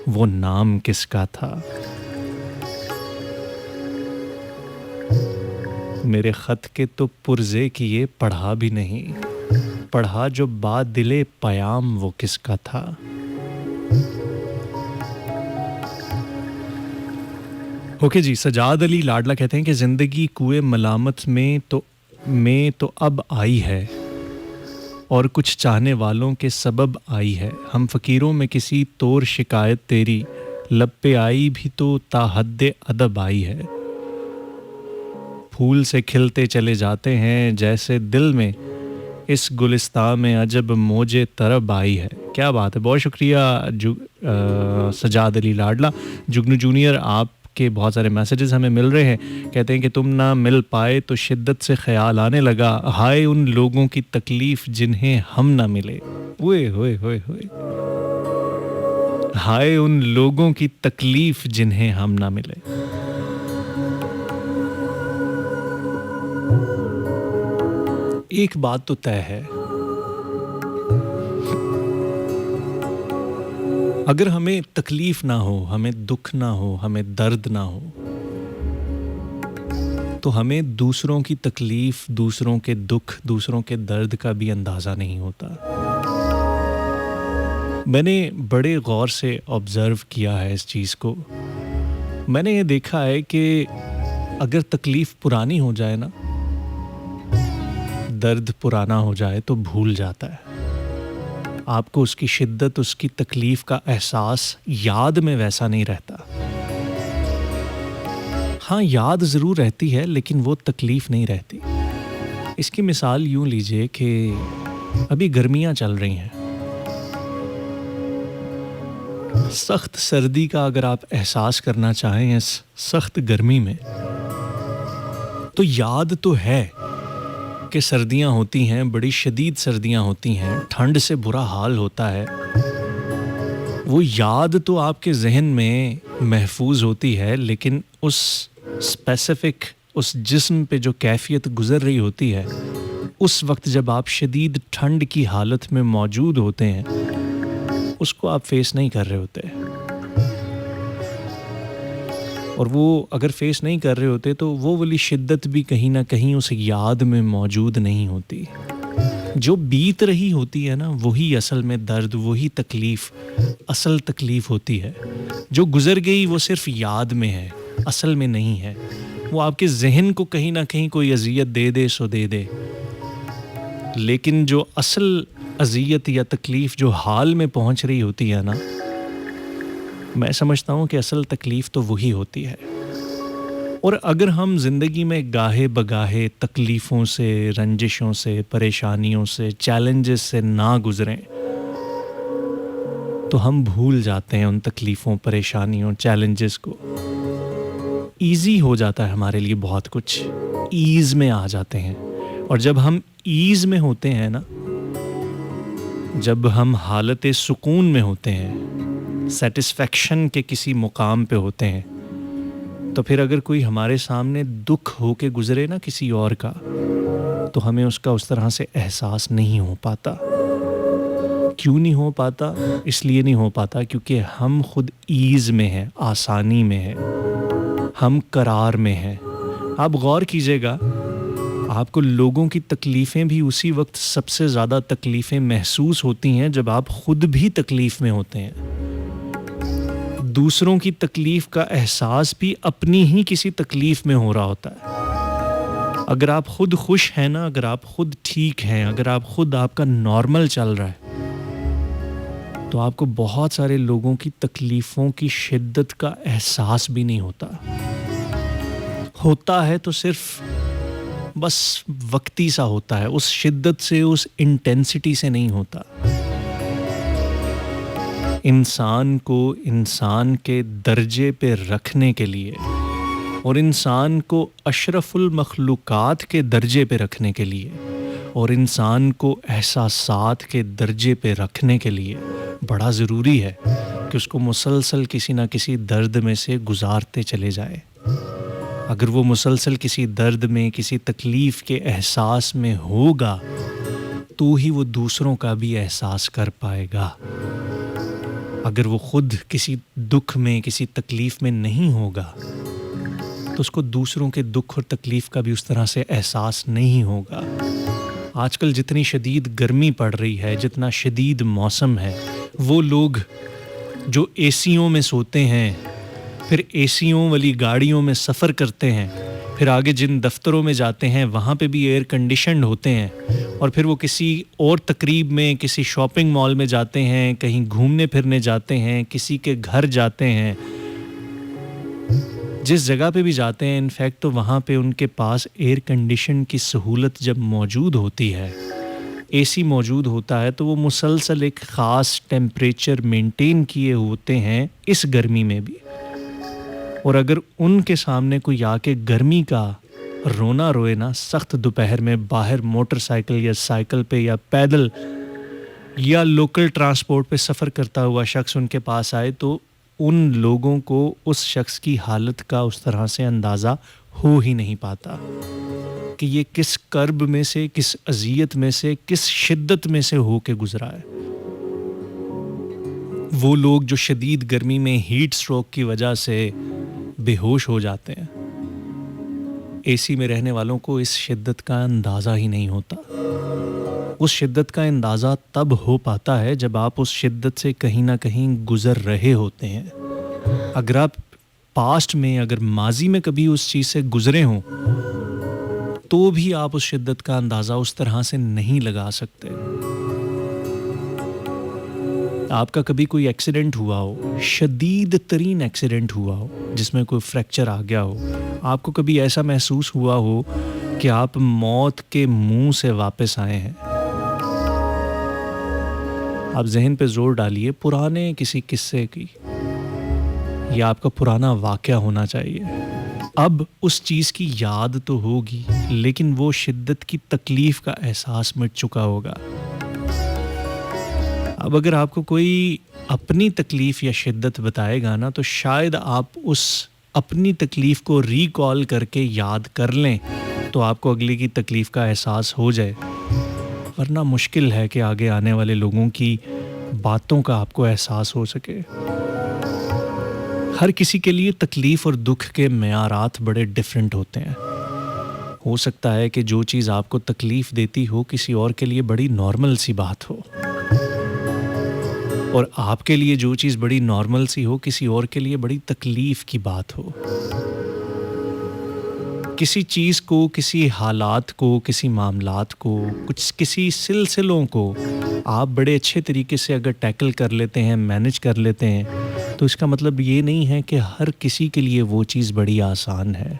S1: वो नाम किसका था। मेरे ख़त के तो पुर्ज़े किए पढ़ा भी नहीं, पढ़ा जो बात दिले पयाम वो किसका था। ओके जी, सजाद अली लाडला कहते हैं कि ज़िंदगी कुएं मलामत में तो अब आई है, और कुछ चाहने वालों के सबब आई है। हम फ़कीरों में किसी तौर शिकायत तेरी लब पे आई भी तो ताहद्दे अदब आई है। फूल से खिलते चले जाते हैं जैसे दिल में इस गुलिस्तान में अजब मौजे तरब आई है। क्या बात है, बहुत शुक्रिया सजाद अली लाडला। जुगनू जूनियर, आप के बहुत सारे मैसेजेस हमें मिल रहे हैं। कहते हैं कि तुम ना मिल पाए तो शिद्दत से ख्याल आने लगा, हाय उन लोगों की तकलीफ जिन्हें हम ना मिले। ओए होए होए होए, हाय उन लोगों की तकलीफ जिन्हें हम ना मिले। एक बात तो तय है, अगर हमें तकलीफ ना हो, हमें दुख ना हो, हमें दर्द ना हो, तो हमें दूसरों की तकलीफ, दूसरों के दुख, दूसरों के दर्द का भी अंदाज़ा नहीं होता। मैंने बड़े गौर से ऑब्ज़र्व किया है इस चीज़ को। मैंने ये देखा है कि अगर तकलीफ पुरानी हो जाए ना, दर्द पुराना हो जाए तो भूल जाता है। आपको उसकी शिद्दत, उसकी तकलीफ का एहसास याद में वैसा नहीं रहता। हाँ, याद ज़रूर रहती है लेकिन वो तकलीफ नहीं रहती। इसकी मिसाल यूँ लीजिए कि अभी गर्मियाँ चल रही हैं। सख्त सर्दी का अगर आप एहसास करना चाहें इस सख्त गर्मी में, तो याद तो है कि सर्दियां होती हैं, बड़ी शदीद सर्दियां होती हैं, ठंड से बुरा हाल होता है। वो याद तो आपके जहन में महफूज होती है, लेकिन उस स्पेसिफिक, उस जिस्म पे जो कैफियत गुजर रही होती है, उस वक्त जब आप शदीद ठंड की हालत में मौजूद होते हैं, उसको आप फेस नहीं कर रहे होते। और वो अगर फेस नहीं कर रहे होते तो वो वाली शिद्दत भी कहीं ना कहीं उस याद में मौजूद नहीं होती। जो बीत रही होती है ना, वही असल में दर्द, वही तकलीफ़, असल तकलीफ़ होती है। जो गुज़र गई वो सिर्फ याद में है, असल में नहीं है। वो आपके जहन को कहीं ना कहीं कोई अज़ियत दे दे सो दे दे, लेकिन जो असल अज़ियत या तकलीफ़ जो हाल में पहुंच रही होती है ना, मैं समझता हूँ कि असल तकलीफ़ तो वही होती है। और अगर हम ज़िंदगी में गाहे बगाहे तकलीफ़ों से, रंजिशों से, परेशानियों से, चैलेंजेस से ना गुज़रें, तो हम भूल जाते हैं उन तकलीफ़ों, परेशानियों, चैलेंजेस को। ईज़ी हो जाता है हमारे लिए बहुत कुछ, ईज़ में आ जाते हैं। और जब हम ईज़ में होते हैं ना, जब हम हालत सुकून में होते हैं, सेटिस्फेक्शन के किसी मुकाम पे होते हैं, तो फिर अगर कोई हमारे सामने दुख हो के गुजरे ना किसी और का, तो हमें उसका उस तरह से एहसास नहीं हो पाता। क्यों नहीं हो पाता? इसलिए नहीं हो पाता क्योंकि हम खुद ईज़ में हैं, आसानी में हैं, हम करार में हैं। आप गौर कीजिएगा, आपको लोगों की तकलीफ़ें भी उसी वक्त सबसे ज़्यादा तकलीफ़ें महसूस होती हैं जब आप खुद भी तकलीफ़ में होते हैं। दूसरों की तकलीफ़ का एहसास भी अपनी ही किसी तकलीफ़ में हो रहा होता है। अगर आप खुद खुश हैं ना, अगर आप खुद ठीक हैं, अगर आप खुद, आपका नॉर्मल चल रहा है, तो आपको बहुत सारे लोगों की तकलीफ़ों की शिद्दत का एहसास भी नहीं होता। होता है तो सिर्फ बस वक्ती सा होता है, उस शिद्दत से, उस इंटेंसिटी से नहीं होता। इंसान को इंसान के दर्जे पे रखने के लिए और इंसान को अशरफुल मखलूक़ात के दर्जे पे रखने के लिए और इंसान को एहसासात के दर्जे पे रखने के लिए बड़ा ज़रूरी है कि उसको मुसलसल किसी ना किसी दर्द में से गुज़ारते चले जाए। अगर वो मुसलसल किसी दर्द में, किसी तकलीफ़ के एहसास में होगा, तो ही वो दूसरों का भी एहसास कर पाएगा। अगर वो खुद किसी दुख में, किसी तकलीफ़ में नहीं होगा, तो उसको दूसरों के दुख और तकलीफ़ का भी उस तरह से एहसास नहीं होगा। आजकल जितनी शदीद गर्मी पड़ रही है, जितना शदीद मौसम है, वो लोग जो एसियों में सोते हैं, फिर एसियों वाली गाड़ियों में सफ़र करते हैं, फिर आगे जिन दफ्तरों में जाते हैं वहाँ पे भी एयर कंडीशन्ड होते हैं, और फिर वो किसी और तकरीब में, किसी शॉपिंग मॉल में जाते हैं, कहीं घूमने फिरने जाते हैं, किसी के घर जाते हैं, जिस जगह पे भी जाते हैं, इनफैक्ट तो वहाँ पे उनके पास एयर कंडीशन की सहूलत जब मौजूद होती है, एसी मौजूद होता है, तो वो मुसलसल एक ख़ास टेम्परेचर मेंटेन किए होते हैं इस गर्मी में भी। और अगर उनके सामने कोई आके गर्मी का रोना रोए ना, सख्त दोपहर में बाहर मोटरसाइकिल या साइकिल पे या पैदल या लोकल ट्रांसपोर्ट पे सफ़र करता हुआ शख्स उनके पास आए, तो उन लोगों को उस शख्स की हालत का उस तरह से अंदाज़ा हो ही नहीं पाता कि ये किस कर्ब में से, किस अज़ियत में से, किस शिद्दत में से हो के गुज़रा है। वो लोग जो शदीद गर्मी में हीट स्ट्रोक की वजह से बेहोश हो जाते हैं, एसी में रहने वालों को इस शिद्दत का अंदाज़ा ही नहीं होता। उस शिद्दत का अंदाज़ा तब हो पाता है जब आप उस शिद्दत से कहीं ना कहीं गुज़र रहे होते हैं। अगर आप पास्ट में, अगर माजी में कभी उस चीज़ से गुज़रे हों, तो भी आप उस शिद्दत का अंदाज़ा उस तरह से नहीं लगा सकते। आपका कभी कोई एक्सीडेंट हुआ हो, शदीद तरीन एक्सीडेंट हुआ हो जिसमें कोई फ्रैक्चर आ गया हो, आपको कभी ऐसा महसूस हुआ हो कि आप मौत के मुंह से वापस आए हैं। आप जहन पे जोर डालिए पुराने किसी किस्से की, या आपका पुराना वाक़या होना चाहिए। अब उस चीज़ की याद तो होगी, लेकिन वो शिद्दत की तकलीफ़ का एहसास मिट चुका होगा। अब अगर आपको कोई अपनी तकलीफ़ या शिद्दत बताएगा ना, तो शायद आप उस अपनी तकलीफ़ को रिकॉल करके याद कर लें, तो आपको अगले की तकलीफ़ का एहसास हो जाए। वरना मुश्किल है कि आगे आने वाले लोगों की बातों का आपको एहसास हो सके। हर किसी के लिए तकलीफ़ और दुख के मेयारात बड़े डिफरेंट होते हैं। हो सकता है कि जो चीज़ आपको तकलीफ़ देती हो किसी और के लिए बड़ी नॉर्मल सी बात हो, और आपके लिए जो चीज़ बड़ी नॉर्मल सी हो किसी और के लिए बड़ी तकलीफ़ की बात हो। किसी चीज़ को, किसी हालात को, किसी मामलात को, किसी सिलसिलों को आप बड़े अच्छे तरीके से अगर टैकल कर लेते हैं, मैनेज कर लेते हैं, तो इसका मतलब ये नहीं है कि हर किसी के लिए वो चीज़ बड़ी आसान है।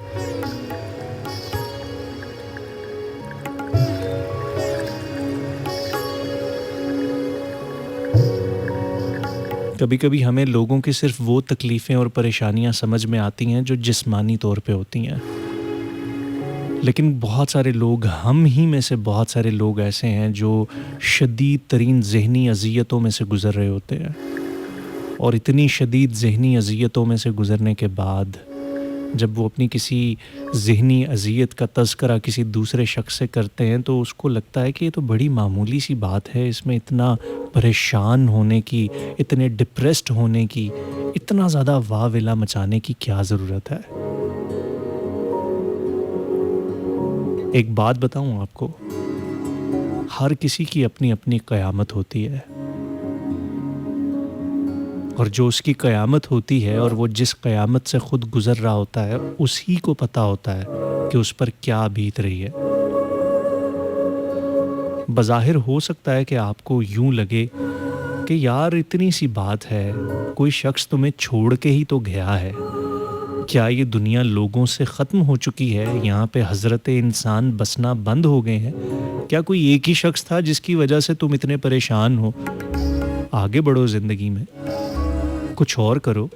S1: कभी कभी हमें लोगों की सिर्फ वो तकलीफ़ें और परेशानियां समझ में आती हैं जो जिस्मानी तौर पे होती हैं, लेकिन बहुत सारे लोग, हम ही में से बहुत सारे लोग ऐसे हैं जो शदीद तरीन ज़हनी अज़ियतों में से गुज़र रहे होते हैं। और इतनी शदीद ज़हनी अज़ियतों में से गुज़रने के बाद जब वो अपनी किसी ज़हनी अज़ियत का तज़किरा किसी दूसरे शख्स से करते हैं, तो उसको लगता है कि ये तो बड़ी मामूली सी बात है, इसमें इतना परेशान होने की, इतने डिप्रेस्ड होने की, इतना ज़्यादा वाविला मचाने की क्या ज़रूरत है। एक बात बताऊं आपको, हर किसी की अपनी अपनी क़यामत होती है, और जो उसकी क़यामत होती है और वो जिस क़यामत से ख़ुद गुज़र रहा होता है, उसी को पता होता है कि उस पर क्या बीत रही है। बज़ाहिर हो सकता है कि आपको यूं लगे कि यार इतनी सी बात है, कोई शख्स तुम्हें छोड़ के ही तो गया है, क्या ये दुनिया लोगों से ख़त्म हो चुकी है, यहाँ पे हज़रत इंसान बसना बंद हो गए हैं, क्या कोई एक ही शख्स था जिसकी वजह से तुम इतने परेशान हो। आगे बढ़ो ज़िंदगी में, कुछ और करो।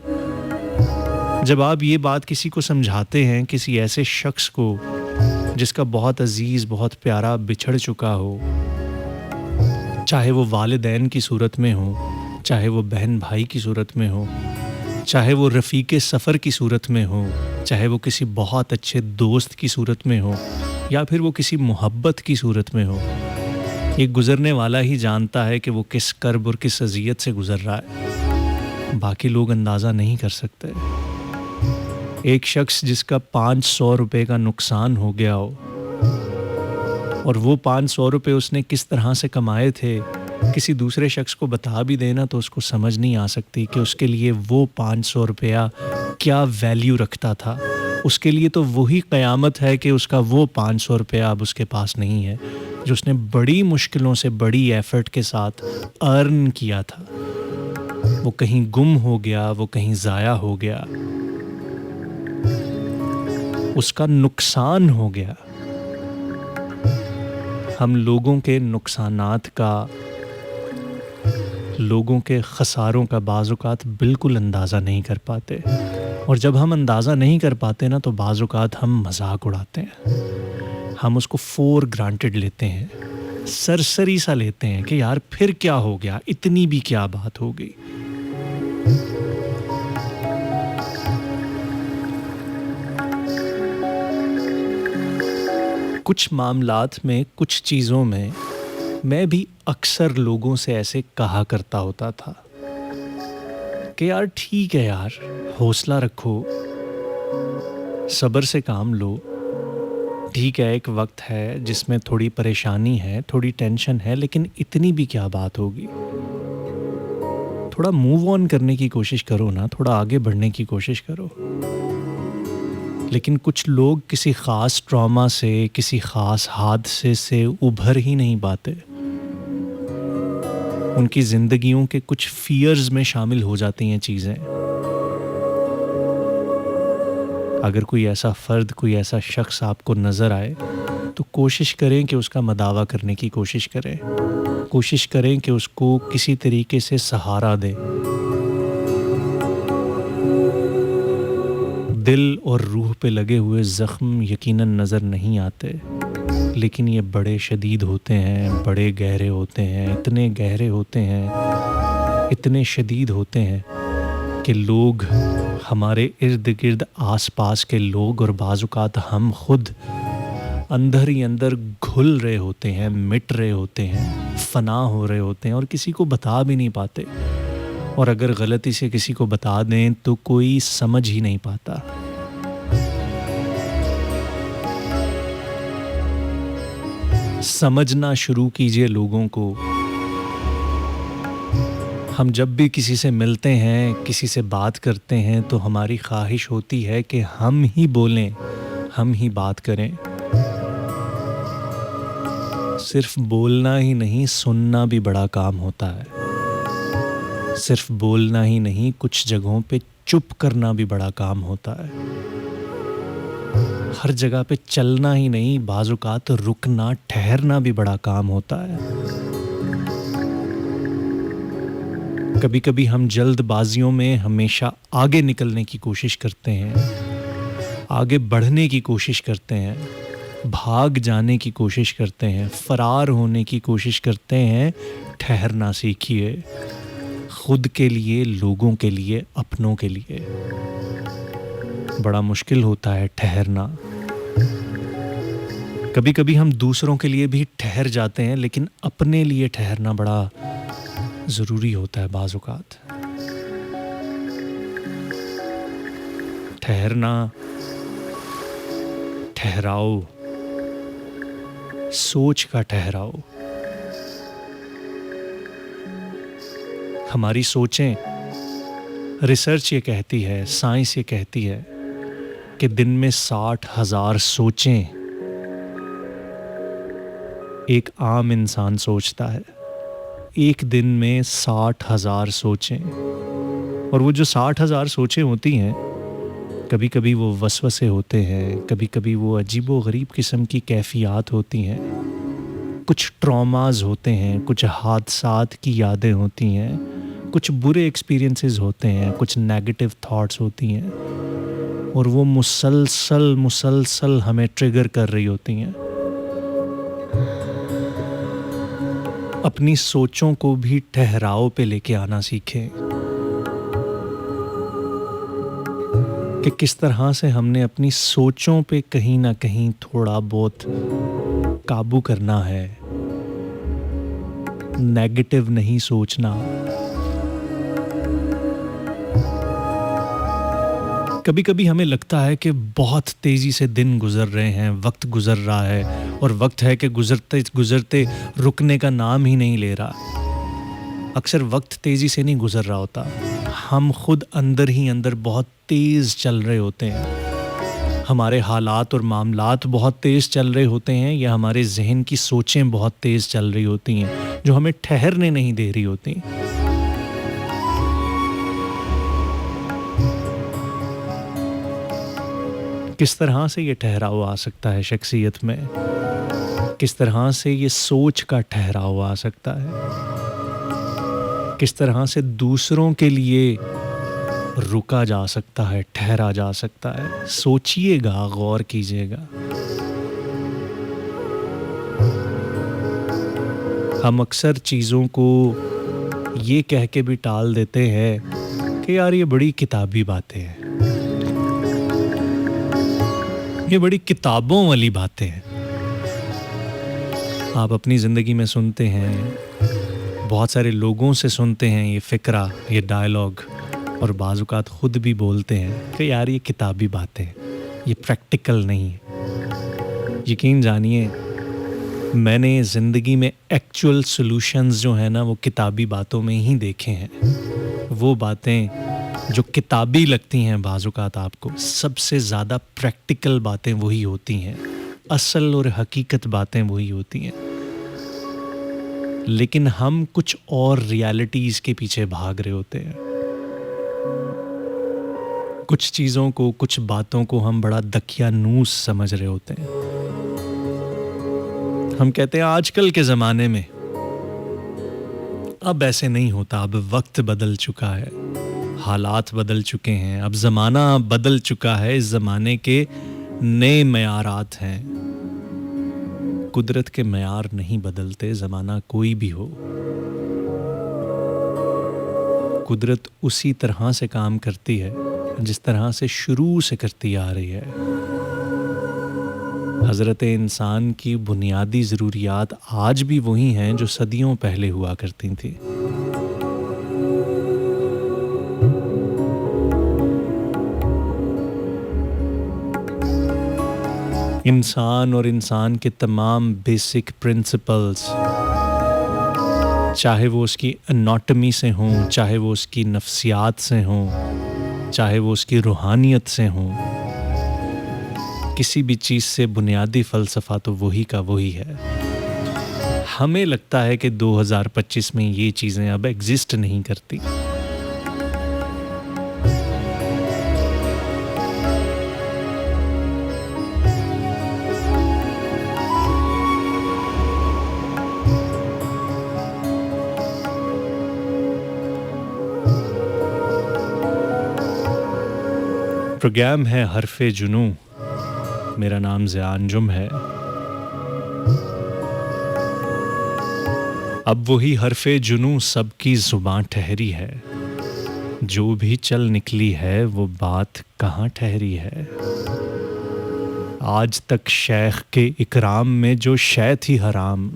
S1: जब आप ये बात किसी को समझाते हैं, किसी ऐसे शख्स को जिसका बहुत अजीज़, बहुत प्यारा बिछड़ चुका हो, चाहे वो वालिदैन की सूरत में हो, चाहे वो बहन भाई की सूरत में हो, चाहे वो रफ़ीक़े सफ़र की सूरत में हो, चाहे वो किसी बहुत अच्छे दोस्त की सूरत में हो, या फिर वो किसी मोहब्बत की सूरत में हो, ये गुज़रने वाला ही जानता है कि वो किस कर्ब और किस अज़ियत से गुज़र रहा है। बाकी लोग अंदाज़ा नहीं कर सकते। एक शख्स जिसका 500 रुपए का नुकसान हो गया हो, और वो 500 रुपए उसने किस तरह से कमाए थे, किसी दूसरे शख्स को बता भी देना तो उसको समझ नहीं आ सकती कि उसके लिए वो 500 रुपया क्या वैल्यू रखता था। उसके लिए तो वही क़यामत है कि उसका वो 500 रुपया अब उसके पास नहीं है, जो उसने बड़ी मुश्किलों से, बड़ी एफ़र्ट के साथ अर्न किया था। वो कहीं गुम हो गया, वो कहीं ज़ाया हो गया, उसका नुकसान हो गया। हम लोगों के नुकसानात का, लोगों के ख़सारों का बाज़ औक़ात बिल्कुल अंदाज़ा नहीं कर पाते। और जब हम अंदाज़ा नहीं कर पाते ना तो बाज़ औक़ात हम मज़ाक उड़ाते हैं। हम उसको फ़ॉर ग्रांटेड लेते हैं, सरसरी सा लेते हैं कि यार फिर क्या हो गया? इतनी भी क्या बात हो गई? कुछ मामलात में, कुछ चीज़ों में मैं भी अक्सर लोगों से ऐसे कहा करता होता था कि यार ठीक है यार, हौसला रखो, सब्र से काम लो। ठीक है, एक वक़्त है जिसमें थोड़ी परेशानी है, थोड़ी टेंशन है, लेकिन इतनी भी क्या बात होगी? थोड़ा मूव ऑन करने की कोशिश करो ना, थोड़ा आगे बढ़ने की कोशिश करो। लेकिन कुछ लोग किसी ख़ास ट्रॉमा से, किसी ख़ास हादसे से उभर ही नहीं पाते। उनकी ज़िंदगियों के कुछ फ़ियर्स में शामिल हो जाती हैं चीज़ें। अगर कोई ऐसा फ़र्द, कोई ऐसा शख़्स आपको नज़र आए, तो कोशिश करें कि उसका मदावा करने की कोशिश करें। कोशिश करें कि उसको किसी तरीके से सहारा दें। दिल और रूह पे लगे हुए ज़ख्म यकीनन नज़र नहीं आते, लेकिन ये बड़े शदीद होते हैं, बड़े गहरे होते हैं, इतने गहरे होते हैं, इतने शदीद होते हैं कि लोग, हमारे इर्द-गिर्द आस-पास के लोग और बाज़ औक़ात हम खुद अंदर ही अंदर घुल रहे होते हैं, मिट रहे होते हैं, फ़ना हो रहे होते हैं और किसी को बता भी नहीं पाते। और अगर गलती से किसी को बता दें तो कोई समझ ही नहीं पाता। समझना शुरू कीजिए लोगों को। हम जब भी किसी से मिलते हैं, किसी से बात करते हैं, तो हमारी ख्वाहिश होती है कि हम ही बोलें, हम ही बात करें। सिर्फ बोलना ही नहीं, सुनना भी बड़ा काम होता है। सिर्फ बोलना ही नहीं, कुछ जगहों पे चुप करना भी बड़ा काम होता है। हर जगह पे चलना ही नहीं, बाज़ औक़ात रुकना, ठहरना भी बड़ा काम होता है। कभी-कभी हम जल्दबाजियों में हमेशा आगे निकलने की कोशिश करते हैं, आगे बढ़ने की कोशिश करते हैं, भाग जाने की कोशिश करते हैं, फ़रार होने की कोशिश करते हैं। ठहरना सीखिए, खुद के लिए, लोगों के लिए, अपनों के लिए। बड़ा मुश्किल होता है ठहरना। कभी-कभी हम दूसरों के लिए भी ठहर जाते हैं, लेकिन अपने लिए ठहरना बड़ा ज़रूरी होता है बाज़ औक़ात। ठहरना, ठहराओ, सोच का ठहराओ। हमारी सोचें, रिसर्च ये कहती है, साइंस ये कहती है कि दिन में 60,000 सोचें एक आम इंसान सोचता है। एक दिन में 60,000 सोचें। और वो जो 60,000 सोचें होती हैं, कभी-कभी वो वसवसे होते हैं, कभी-कभी वो अजीबो-गरीब किस्म की कैफ़ियत होती हैं, कुछ ट्रॉमाज़ होते हैं, कुछ हादसात की यादें होती हैं, कुछ बुरे एक्सपीरियंसेस होते हैं, कुछ नेगेटिव थॉट्स होती हैं, और वो मुसलसल हमें ट्रिगर कर रही होती हैं। अपनी सोचों को भी ठहराव पे लेके आना सीखें कि किस तरह से हमने अपनी सोचों पे कहीं ना कहीं थोड़ा बहुत काबू करना है। नेगेटिव नहीं सोचना। कभी-कभी हमें लगता है कि बहुत तेज़ी से दिन गुज़र रहे हैं, वक्त गुज़र रहा है, और वक्त है कि गुज़रते गुज़रते रुकने का नाम ही नहीं ले रहा। अक्सर वक्त तेज़ी से नहीं गुज़र रहा होता, हम खुद अंदर ही अंदर बहुत तेज़ चल रहे होते हैं। हमारे हालात और मामलात बहुत तेज़ चल रहे होते हैं, या हमारे जहन की सोचें बहुत तेज़ चल रही होती हैं, जो हमें ठहरने नहीं दे रही होती। किस तरह से ये ठहराव आ सकता है शख्सियत में? किस तरह से ये सोच का ठहराव आ सकता है? किस तरह से दूसरों के लिए रुका जा सकता है, ठहरा जा सकता है। सोचिएगा, गौर कीजिएगा। हम अक्सर चीज़ों को ये कह के भी टाल देते हैं कि यार ये बड़ी किताबी बातें हैं, ये बड़ी किताबों वाली बातें हैं। आप अपनी ज़िंदगी में सुनते हैं, बहुत सारे लोगों से सुनते हैं ये फ़िक्रा, ये डायलॉग, और बाज़ औक़ात ख़ुद भी बोलते हैं कि यार ये किताबी बातें हैं, ये प्रैक्टिकल नहीं है। यकीन जानिए, मैंने ज़िंदगी में एक्चुअल सॉल्यूशंस जो हैं ना, वो किताबी बातों में ही देखे हैं। वो बातें जो किताबी लगती हैं बाज़ औक़ात आपको, सबसे ज़्यादा प्रैक्टिकल बातें वही होती हैं, असल और हकीकत बातें वही होती हैं। लेकिन हम कुछ और रियलिटीज़ के पीछे भाग रहे होते हैं। कुछ चीज़ों को, कुछ बातों को हम बड़ा दकियानूस समझ रहे होते हैं। हम कहते हैं आजकल के ज़माने में अब ऐसे नहीं होता, अब वक्त बदल चुका है, हालात बदल चुके हैं, अब ज़माना बदल चुका है, इस ज़माने के नए मयारात हैं। कुदरत के मयार नहीं बदलते, ज़माना कोई भी हो। कुदरत उसी तरह से काम करती है जिस तरह से शुरू से करती आ रही है। हज़रत इंसान की बुनियादी ज़रूरियात आज भी वही हैं जो सदियों पहले हुआ करती थी। इंसान और इंसान के तमाम बेसिक प्रिंसिपल्स, चाहे वो उसकी एनाटॉमी से हों, चाहे वो उसकी नफ्सियात से हों, चाहे वो उसकी रूहानियत से हों, किसी भी चीज़ से बुनियादी फ़लसफ़ा तो वही का वही है। हमें लगता है कि 2025 में ये चीज़ें अब एग्ज़िस्ट नहीं करती। प्रोग्राम है हरफ़े जुनू, मेरा नाम ज़िया अंजुम है। अब वही हरफ़े जुनू सबकी ज़ुबान ठहरी है, जो भी चल निकली है वो बात कहाँ ठहरी है। आज तक शेख के इकराम में जो शै थी हराम,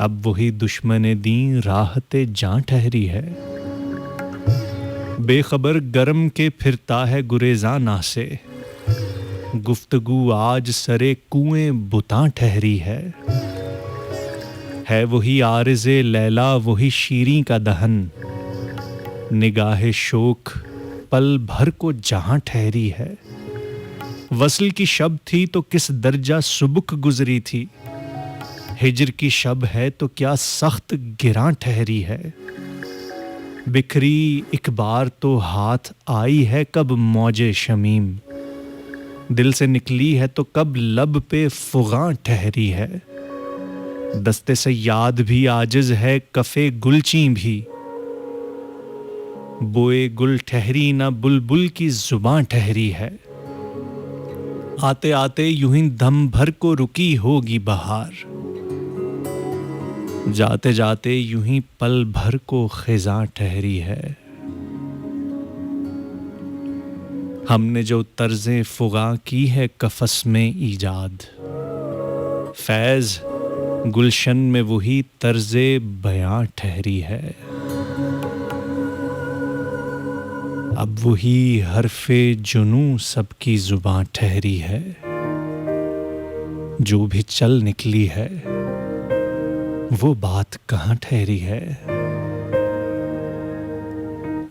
S1: अब वही दुश्मने दीन राहते जान ठहरी है। बेखबर गरम के फिरता है गुरेज़ा ना से, गुफ्तगू आज सरे कुएं बुता ठहरी है वही आरिज़े लैला वही शीरीं का दहन, निगाहे शोक पल भर को जहां ठहरी है। वस्ल की शब थी तो किस दर्जा सुबुक गुजरी थी, हिज्र की शब है तो क्या सख्त गिरां ठहरी है। बिखरी एक बार तो हाथ आई है कब मौजे शमीम, दिल से निकली है तो कब लब पे फुगां ठहरी है। दस्ते से याद भी आजिज है कफ़े गुलची भी, बोए गुल ठहरी ना बुलबुल की जुबां ठहरी है। आते आते यूं ही दम भर को रुकी होगी बहार, जाते जाते यूं ही पल भर को खिज़ां ठहरी है। हमने जो तर्ज़े फुगा की है कफ़स में ईजाद, फैज़ गुलशन में वही तर्ज़े बयां ठहरी है। अब वही हरफ़े जुनू सबकी ज़ुबां ठहरी है, जो भी चल निकली है वो बात कहाँ ठहरी है।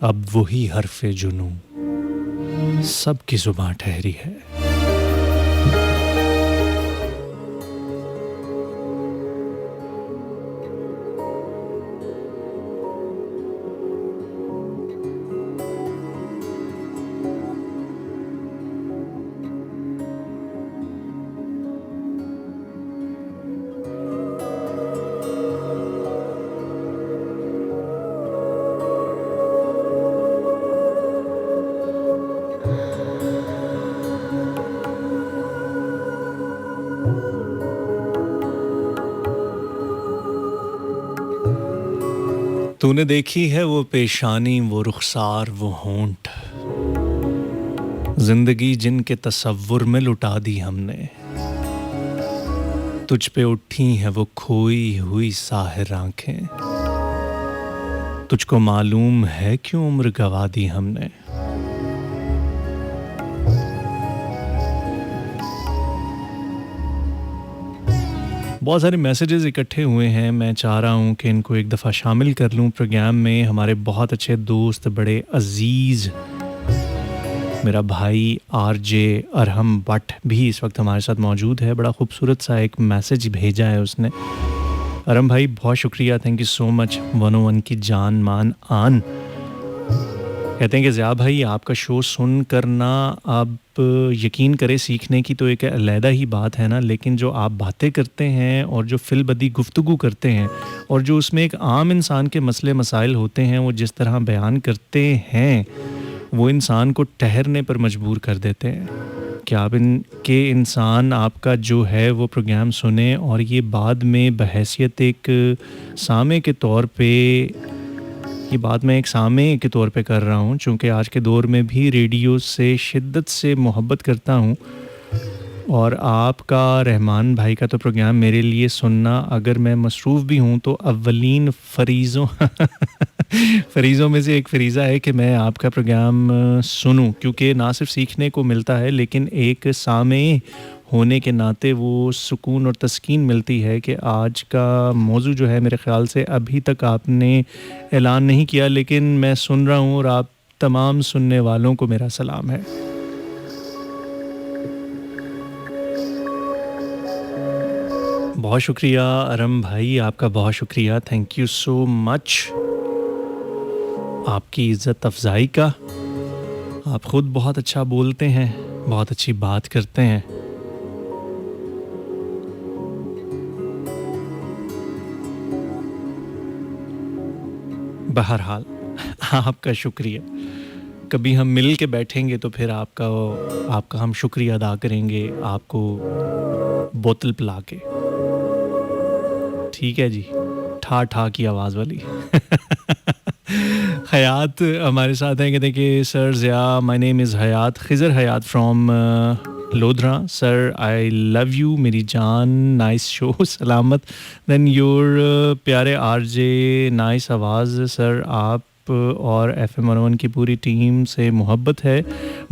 S1: अब वही हरफ़े जुनू सबकी ज़ुबां ठहरी है। तूने देखी है वो पेशानी, वो रुखसार, वो होंठ, जिंदगी जिनके तसव्वुर में लुटा दी हमने। तुझ पे उठी हैं वो खोई हुई साहिर आंखें, तुझको मालूम है क्यों उम्र गवा दी हमने। बहुत सारे मैसेजेस इकट्ठे हुए हैं, मैं चाह रहा हूँ कि इनको एक दफ़ा शामिल कर लूँ प्रोग्राम में। हमारे बहुत अच्छे दोस्त, बड़े अजीज़ मेरा भाई आरजे अरहम बट भी इस वक्त हमारे साथ मौजूद है। बड़ा खूबसूरत सा एक मैसेज भेजा है उसने। अरहम भाई बहुत शुक्रिया, थैंक यू सो मच। 101 की जान मान आन कहते हैं कि ज़िया भाई आपका शो सुन करना, आप यकीन करें सीखने की तो एक अलहदा ही बात है ना, लेकिन जो आप बातें करते हैं और जो फिलबदी गुफ्तगू करते हैं और जो उसमें एक आम इंसान के मसले मसाइल होते हैं वो जिस तरह बयान करते हैं वो इंसान को ठहरने पर मजबूर कर देते हैं कि आप इनके इंसान आपका जो है वो प्रोग्राम सुने। और ये बाद में बहैसियत एक सामे के तौर पे, ये बात मैं एक सामे के तौर पे कर रहा हूँ, चूँकि आज के दौर में भी रेडियो से शिद्दत से मोहब्बत करता हूँ। और आपका रहमान भाई का तो प्रोग्राम मेरे लिए सुनना, अगर मैं मसरूफ़ भी हूँ तो अव्वलीन फ़रीज़ों फ़रीज़ों में से एक फ़रीज़ा है कि मैं आपका प्रोग्राम सुनूँ, क्योंकि ना सिर्फ सीखने को मिलता है लेकिन एक सामे होने के नाते वो सुकून और तस्कीन मिलती है कि आज का मौजू जो है मेरे ख़्याल से अभी तक आपने ऐलान नहीं किया, लेकिन मैं सुन रहा हूँ और आप तमाम सुनने वालों को मेरा सलाम है। बहुत शुक्रिया अरम भाई, आपका बहुत शुक्रिया, थैंक यू सो मच आपकी इज़्ज़त अफ़ज़ाई का। आप ख़ुद बहुत अच्छा बोलते हैं, बहुत अच्छी बात करते हैं। बहरहाल आपका शुक्रिया। कभी हम मिल के बैठेंगे तो फिर आपका हम शुक्रिया अदा करेंगे, आपको बोतल पिला के। ठीक है जी, ठा ठा की आवाज़ वाली। हयात हमारे साथ हैं, कहते हैं कि sir Zia, my name is Hayat, Khizar Hayat from Lodhra. Sir I love you मेरी जान, नाइस शो, सलामत। देन योर प्यारे आरजे, नाइस आवाज़। सर आप और FM 101 की पूरी टीम से मोहब्बत है,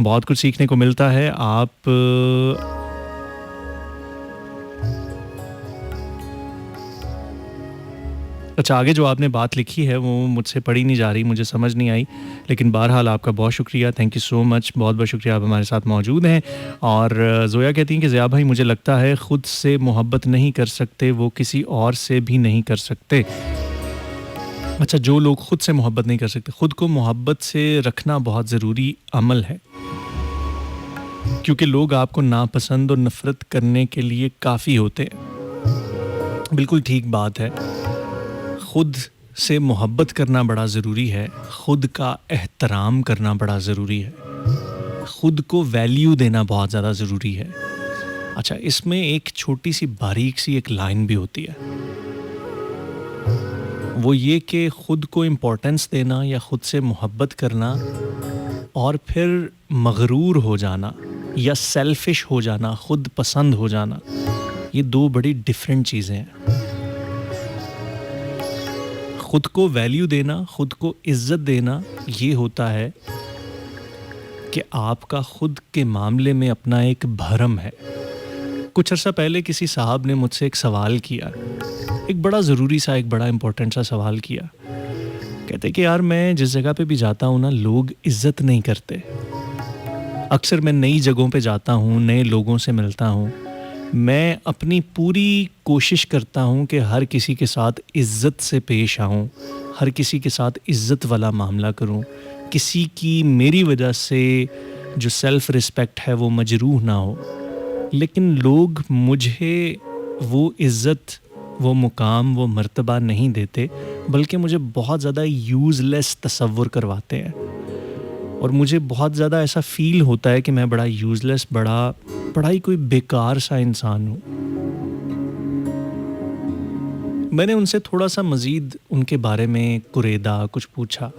S1: बहुत कुछ सीखने को मिलता है। आप अच्छा, आगे जो आपने बात लिखी है वो मुझसे पढ़ी नहीं जा रही, मुझे समझ नहीं आई, लेकिन बहरहाल आपका बहुत शुक्रिया, थैंक यू सो मच, बहुत बहुत शुक्रिया, आप हमारे साथ मौजूद हैं। और ज़ोया कहती हैं कि ज़िया भाई मुझे लगता है ख़ुद से मोहब्बत नहीं कर सकते वो किसी और से भी नहीं कर सकते। अच्छा, जो लोग ख़ुद से मोहब्बत नहीं कर सकते, ख़ुद को मोहब्बत से रखना बहुत ज़रूरी अमल है, क्योंकि लोग आपको नापसंद और नफ़रत करने के लिए काफ़ी होते हैं। बिल्कुल ठीक बात है, ख़ुद से मोहब्बत करना बड़ा ज़रूरी है, ख़ुद का एहतराम करना बड़ा ज़रूरी है, ख़ुद को वैल्यू देना बहुत ज़्यादा ज़रूरी है। अच्छा, इसमें एक छोटी सी बारीक सी एक लाइन भी होती है, वो ये कि ख़ुद को इम्पोर्टेंस देना या ख़ुद से मोहब्बत करना और फिर मग़रूर हो जाना या सेल्फ़िश हो जाना, ख़ुद पसंद हो जाना, ये दो बड़ी डिफरेंट चीज़ें हैं। ख़ुद को वैल्यू देना, ख़ुद को इज़्ज़त देना, ये होता है कि आपका ख़ुद के मामले में अपना एक भरम है। कुछ अर्सा पहले किसी साहब ने मुझसे एक सवाल किया, एक बड़ा ज़रूरी सा, एक बड़ा इम्पोर्टेंट सा सवाल किया। कहते कि यार मैं जिस जगह पे भी जाता हूँ ना, लोग इज़्ज़त नहीं करते। अक्सर मैं नई जगहों पे जाता हूँ, नए लोगों से मिलता हूँ, मैं अपनी पूरी कोशिश करता हूँ कि हर किसी के साथ इज़्ज़त से पेश आऊँ, हर किसी के साथ इज़्ज़त वाला मामला करूँ, किसी की मेरी वजह से जो सेल्फ़ रिस्पेक्ट है वो मजरूह ना हो। लेकिन लोग मुझे वो इज़्ज़त, वो मुकाम, वो मर्तबा नहीं देते, बल्कि मुझे बहुत ज़्यादा यूज़लेस तसव्वुर करवाते हैं। और मुझे बहुत ज़्यादा ऐसा फ़ील होता है कि मैं बड़ा यूज़लेस, बड़ा ही कोई बेकार सा इंसान हूँ। मैंने उनसे थोड़ा-सा मज़ीद उनके बारे में कुरेदा, कुछ पूछा।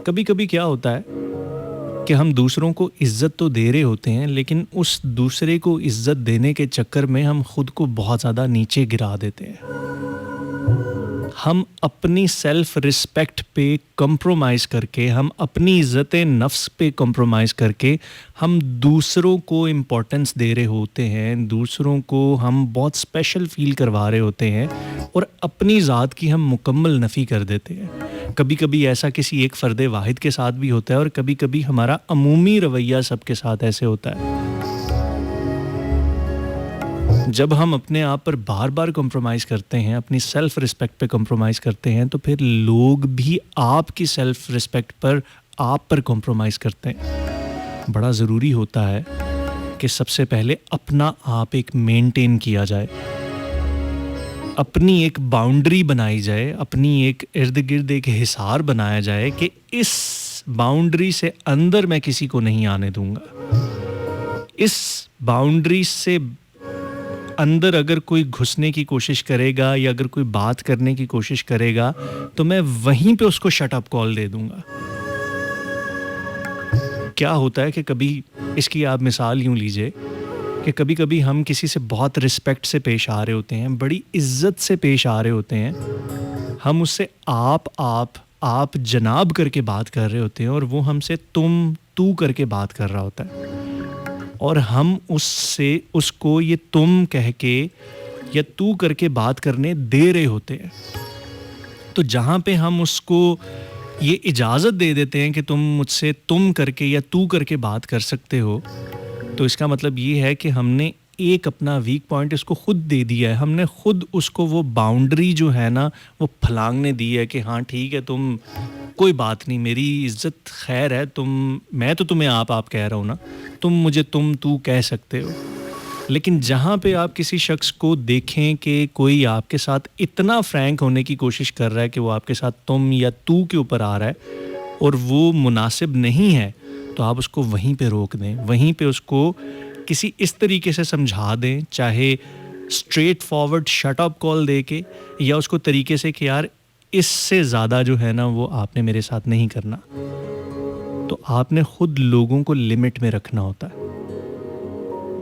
S1: कभी-कभी क्या होता है कि हम दूसरों को इज़्ज़त तो दे रहे होते हैं, लेकिन उस दूसरे को इज़्ज़त देने के चक्कर में हम खुद को बहुत ज़्यादा नीचे गिरा देते हैं। हम अपनी सेल्फ रिस्पेक्ट पे कॉम्प्रोमाइज़ करके, हम अपनी इज़्ज़त-ए नफ्स पे कॉम्प्रोमाइज़ करके, हम दूसरों को इम्पोर्टेंस दे रहे होते हैं, दूसरों को हम बहुत स्पेशल फ़ील करवा रहे होते हैं और अपनी ज़ात की हम मुकम्मल नफ़ी कर देते हैं। कभी-कभी ऐसा किसी एक फ़र्द वाहिद के साथ भी होता है और कभी-कभी हमारा अमूमी रवैया सबके साथ ऐसे होता है। जब हम अपने आप पर बार-बार कॉम्प्रोमाइज़ करते हैं, अपनी सेल्फ रिस्पेक्ट पे कॉम्प्रोमाइज़ करते हैं, तो फिर लोग भी आपकी सेल्फ रिस्पेक्ट पर आप पर कॉम्प्रोमाइज़ करते हैं। बड़ा ज़रूरी होता है कि सबसे पहले अपना आप एक मेंटेन किया जाए, अपनी एक बाउंड्री बनाई जाए, अपनी एक इर्द-गिर्द एक हिसार बनाया जाए कि इस बाउंड्री से अंदर मैं किसी को नहीं आने दूँगा। इस बाउंड्री से अंदर अगर कोई घुसने की कोशिश करेगा या अगर कोई बात करने की कोशिश करेगा, तो मैं वहीं पे उसको शट अप कॉल दे दूँगा। क्या होता है कि कभी इसकी आप मिसाल यूँ लीजिए कि कभी-कभी हम किसी से बहुत रिस्पेक्ट से पेश आ रहे होते हैं, बड़ी इज़्ज़त से पेश आ रहे होते हैं। हम उससे आप जनाब करके बात कर रहे होते हैं और वो हमसे तुम, तू करके बात कर रहा होता है। और हम उसको ये तुम कह के या तू करके बात करने दे रहे होते हैं। तो जहाँ पे हम उसको ये इजाज़त दे देते हैं कि तुम मुझसे तुम करके या तू करके बात कर सकते हो, तो इसका मतलब ये है कि हमने एक अपना वीक पॉइंट इसको खुद दे दिया है। हमने खुद उसको वो बाउंड्री जो है ना, वो फलांगने दी है कि हाँ ठीक है, तुम कोई बात नहीं, मेरी इज़्ज़त खैर है, मैं तो तुम्हें आप कह रहा हूँ ना, तुम मुझे तुम तू कह सकते हो। लेकिन जहाँ पे आप किसी शख्स को देखें कि कोई आपके साथ इतना फ्रैंक होने की कोशिश कर रहा है कि वो आपके साथ तुम या तू के ऊपर आ रहा है और वो मुनासिब नहीं है, तो आप उसको वहीं पे रोक दें, वहीं पे उसको किसी इस तरीके से समझा दें, चाहे straight forward shut up call दे के या उसको तरीके से कि यार इससे ज़्यादा जो है ना वो आपने मेरे साथ नहीं करना। तो आपने खुद लोगों को लिमिट में रखना होता है।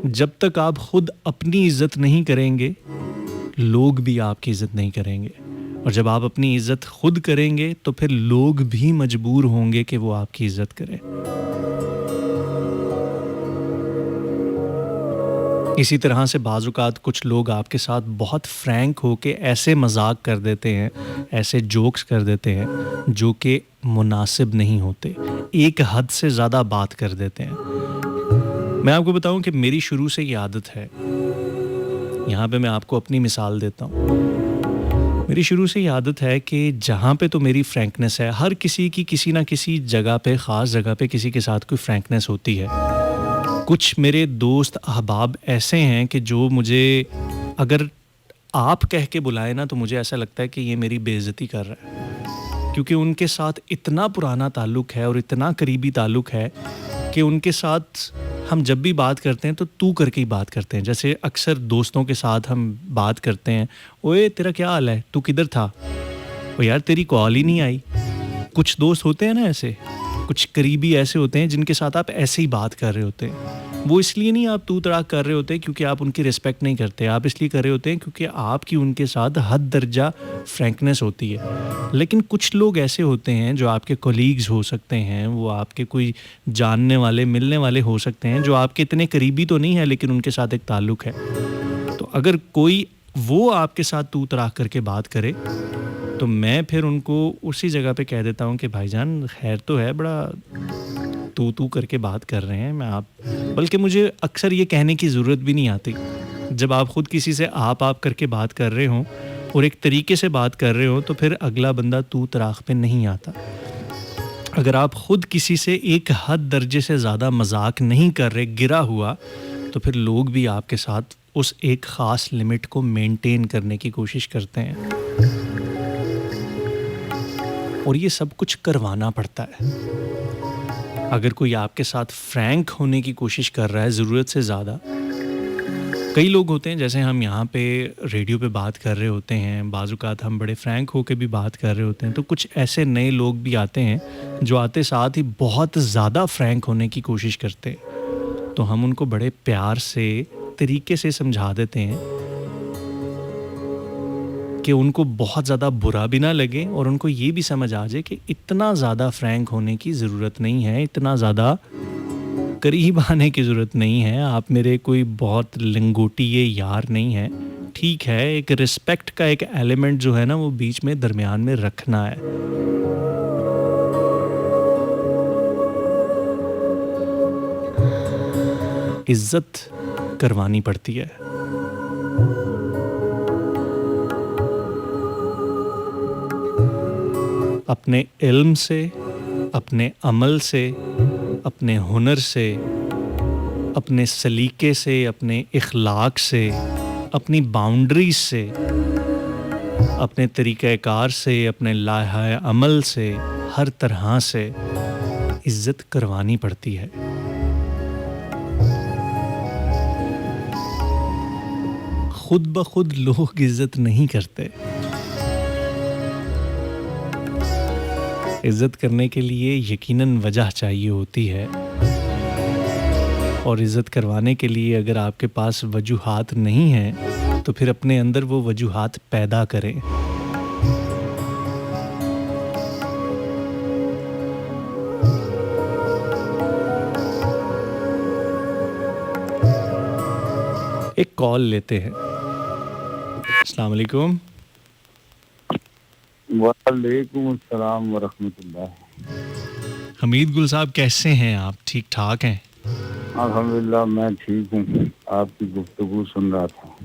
S1: जब तक आप खुद अपनी इज़्ज़त नहीं करेंगे, लोग भी आपकी इज़्ज़त नहीं करेंगे, और जब आप अपनी इज़्ज़त खुद करेंगे तो फिर लोग भी मजबूर होंगे कि वो आपकी इज़्ज़त करें। इसी तरह से बाज़-औक़ात कुछ लोग आपके साथ बहुत फ्रैंक होके ऐसे मज़ाक कर देते हैं, ऐसे जोक्स कर देते हैं जो कि मुनासिब नहीं होते, एक हद से ज़्यादा बात कर देते हैं। मैं आपको बताऊं कि मेरी शुरू से ये आदत है, यहाँ पे मैं आपको अपनी मिसाल देता हूँ। मेरी शुरू से ये आदत है कि जहाँ पे तो मेरी फ्रैंकनेस है, हर किसी की किसी ना किसी जगह पे, ख़ास जगह पे किसी के साथ कोई फ्रैंकनेस होती है। कुछ मेरे दोस्त अहबाब ऐसे हैं कि जो मुझे अगर आप कह के बुलाए ना, तो मुझे ऐसा लगता है कि ये मेरी बेइज्जती कर रहा है, क्योंकि उनके साथ इतना पुराना ताल्लुक़ है और इतना करीबी ताल्लुक़ है कि उनके साथ हम जब भी बात करते हैं तो तू करके ही बात करते हैं। जैसे अक्सर दोस्तों के साथ हम बात करते हैं, ओए तेरा क्या हाल है, तू किधर था, ओ यार तेरी कॉल ही नहीं आई। कुछ दोस्त होते हैं ना ऐसे, कुछ करीबी ऐसे होते हैं जिनके साथ आप ऐसे ही बात कर रहे होते हैं। वो इसलिए नहीं आप तू तड़ाक कर रहे होते क्योंकि आप उनकी रिस्पेक्ट नहीं करते, आप इसलिए कर रहे होते हैं क्योंकि आपकी उनके साथ हद दर्जा फ्रैंकनेस होती है। लेकिन कुछ लोग ऐसे होते हैं जो आपके कोलीग्स हो सकते हैं, वो आपके कोई जानने वाले, मिलने वाले हो सकते हैं, जो आपके इतने करीबी तो नहीं है लेकिन उनके साथ एक ताल्लुक़ है। तो अगर कोई वो आपके साथ तू तड़ाक करके बात करे, तो मैं फिर उनको उसी जगह पे कह देता हूँ कि भाईजान खैर तो है, बड़ा तू करके बात कर रहे हैं, मैं आप, बल्कि मुझे अक्सर ये कहने की ज़रूरत भी नहीं आती। जब आप ख़ुद किसी से आप करके बात कर रहे हों और एक तरीके से बात कर रहे हो, तो फिर अगला बंदा तू तराख पे नहीं आता। अगर आप ख़ुद किसी से एक हद दर्जे से ज़्यादा मजाक नहीं कर रहे, गिरा हुआ, तो फिर लोग भी आपके साथ उस एक ख़ास लिमिट को मेंटेन करने की कोशिश करते हैं, और ये सब कुछ करवाना पड़ता है। अगर कोई आपके साथ फ्रैंक होने की कोशिश कर रहा है ज़रूरत से ज़्यादा, कई लोग होते हैं, जैसे हम यहाँ पे रेडियो पे बात कर रहे होते हैं, बाज़-औक़ात हम बड़े फ्रैंक होके भी बात कर रहे होते हैं, तो कुछ ऐसे नए लोग भी आते हैं, जो आते साथ ही बहुत ज़्यादा फ्रैंक होने की कोशिश करते हैं। तो हम उनको बड़े प्यार से, तरीके से समझा देते हैं कि उनको बहुत ज़्यादा बुरा भी ना लगे और उनको ये भी समझ आ जाए कि इतना ज़्यादा फ्रैंक होने की ज़रूरत नहीं है, इतना ज़्यादा करीब आने की ज़रूरत नहीं है, आप मेरे कोई बहुत लंगोटिए यार नहीं हैं। ठीक है, एक रिस्पेक्ट का एक एलिमेंट जो है ना, वो बीच में दरमियान में रखना है। इज़्ज़त करवानी पड़ती है। अपने इल्म से, अपने अमल से, अपने हुनर से, अपने सलीके से, अपने इखलाक से, अपनी बाउंड्रीज से, अपने तरीक़ाकार से, अपने लाहे अमल से, हर तरह से इज़्ज़त करवानी पड़ती है। खुद ब खुद लोग इज़्ज़त नहीं करते। इज़्ज़त करने के लिए यकीनन वजह चाहिए होती है, और इज़्ज़त करवाने के लिए अगर आपके पास वजूहात नहीं हैं, तो फिर अपने अंदर वो वजूहात पैदा करें। एक कॉल लेते हैं। अस्सलाम वालेकुम।
S2: वालेकुम अस्सलाम वरहमतुल्लाह।
S1: हमीद गुल साहब, कैसे हैं आप? ठीक ठाक हैं?
S2: अल्हम्दुलिल्लाह मैं ठीक हूँ। आपकी गुफ्तगू सुन रहा था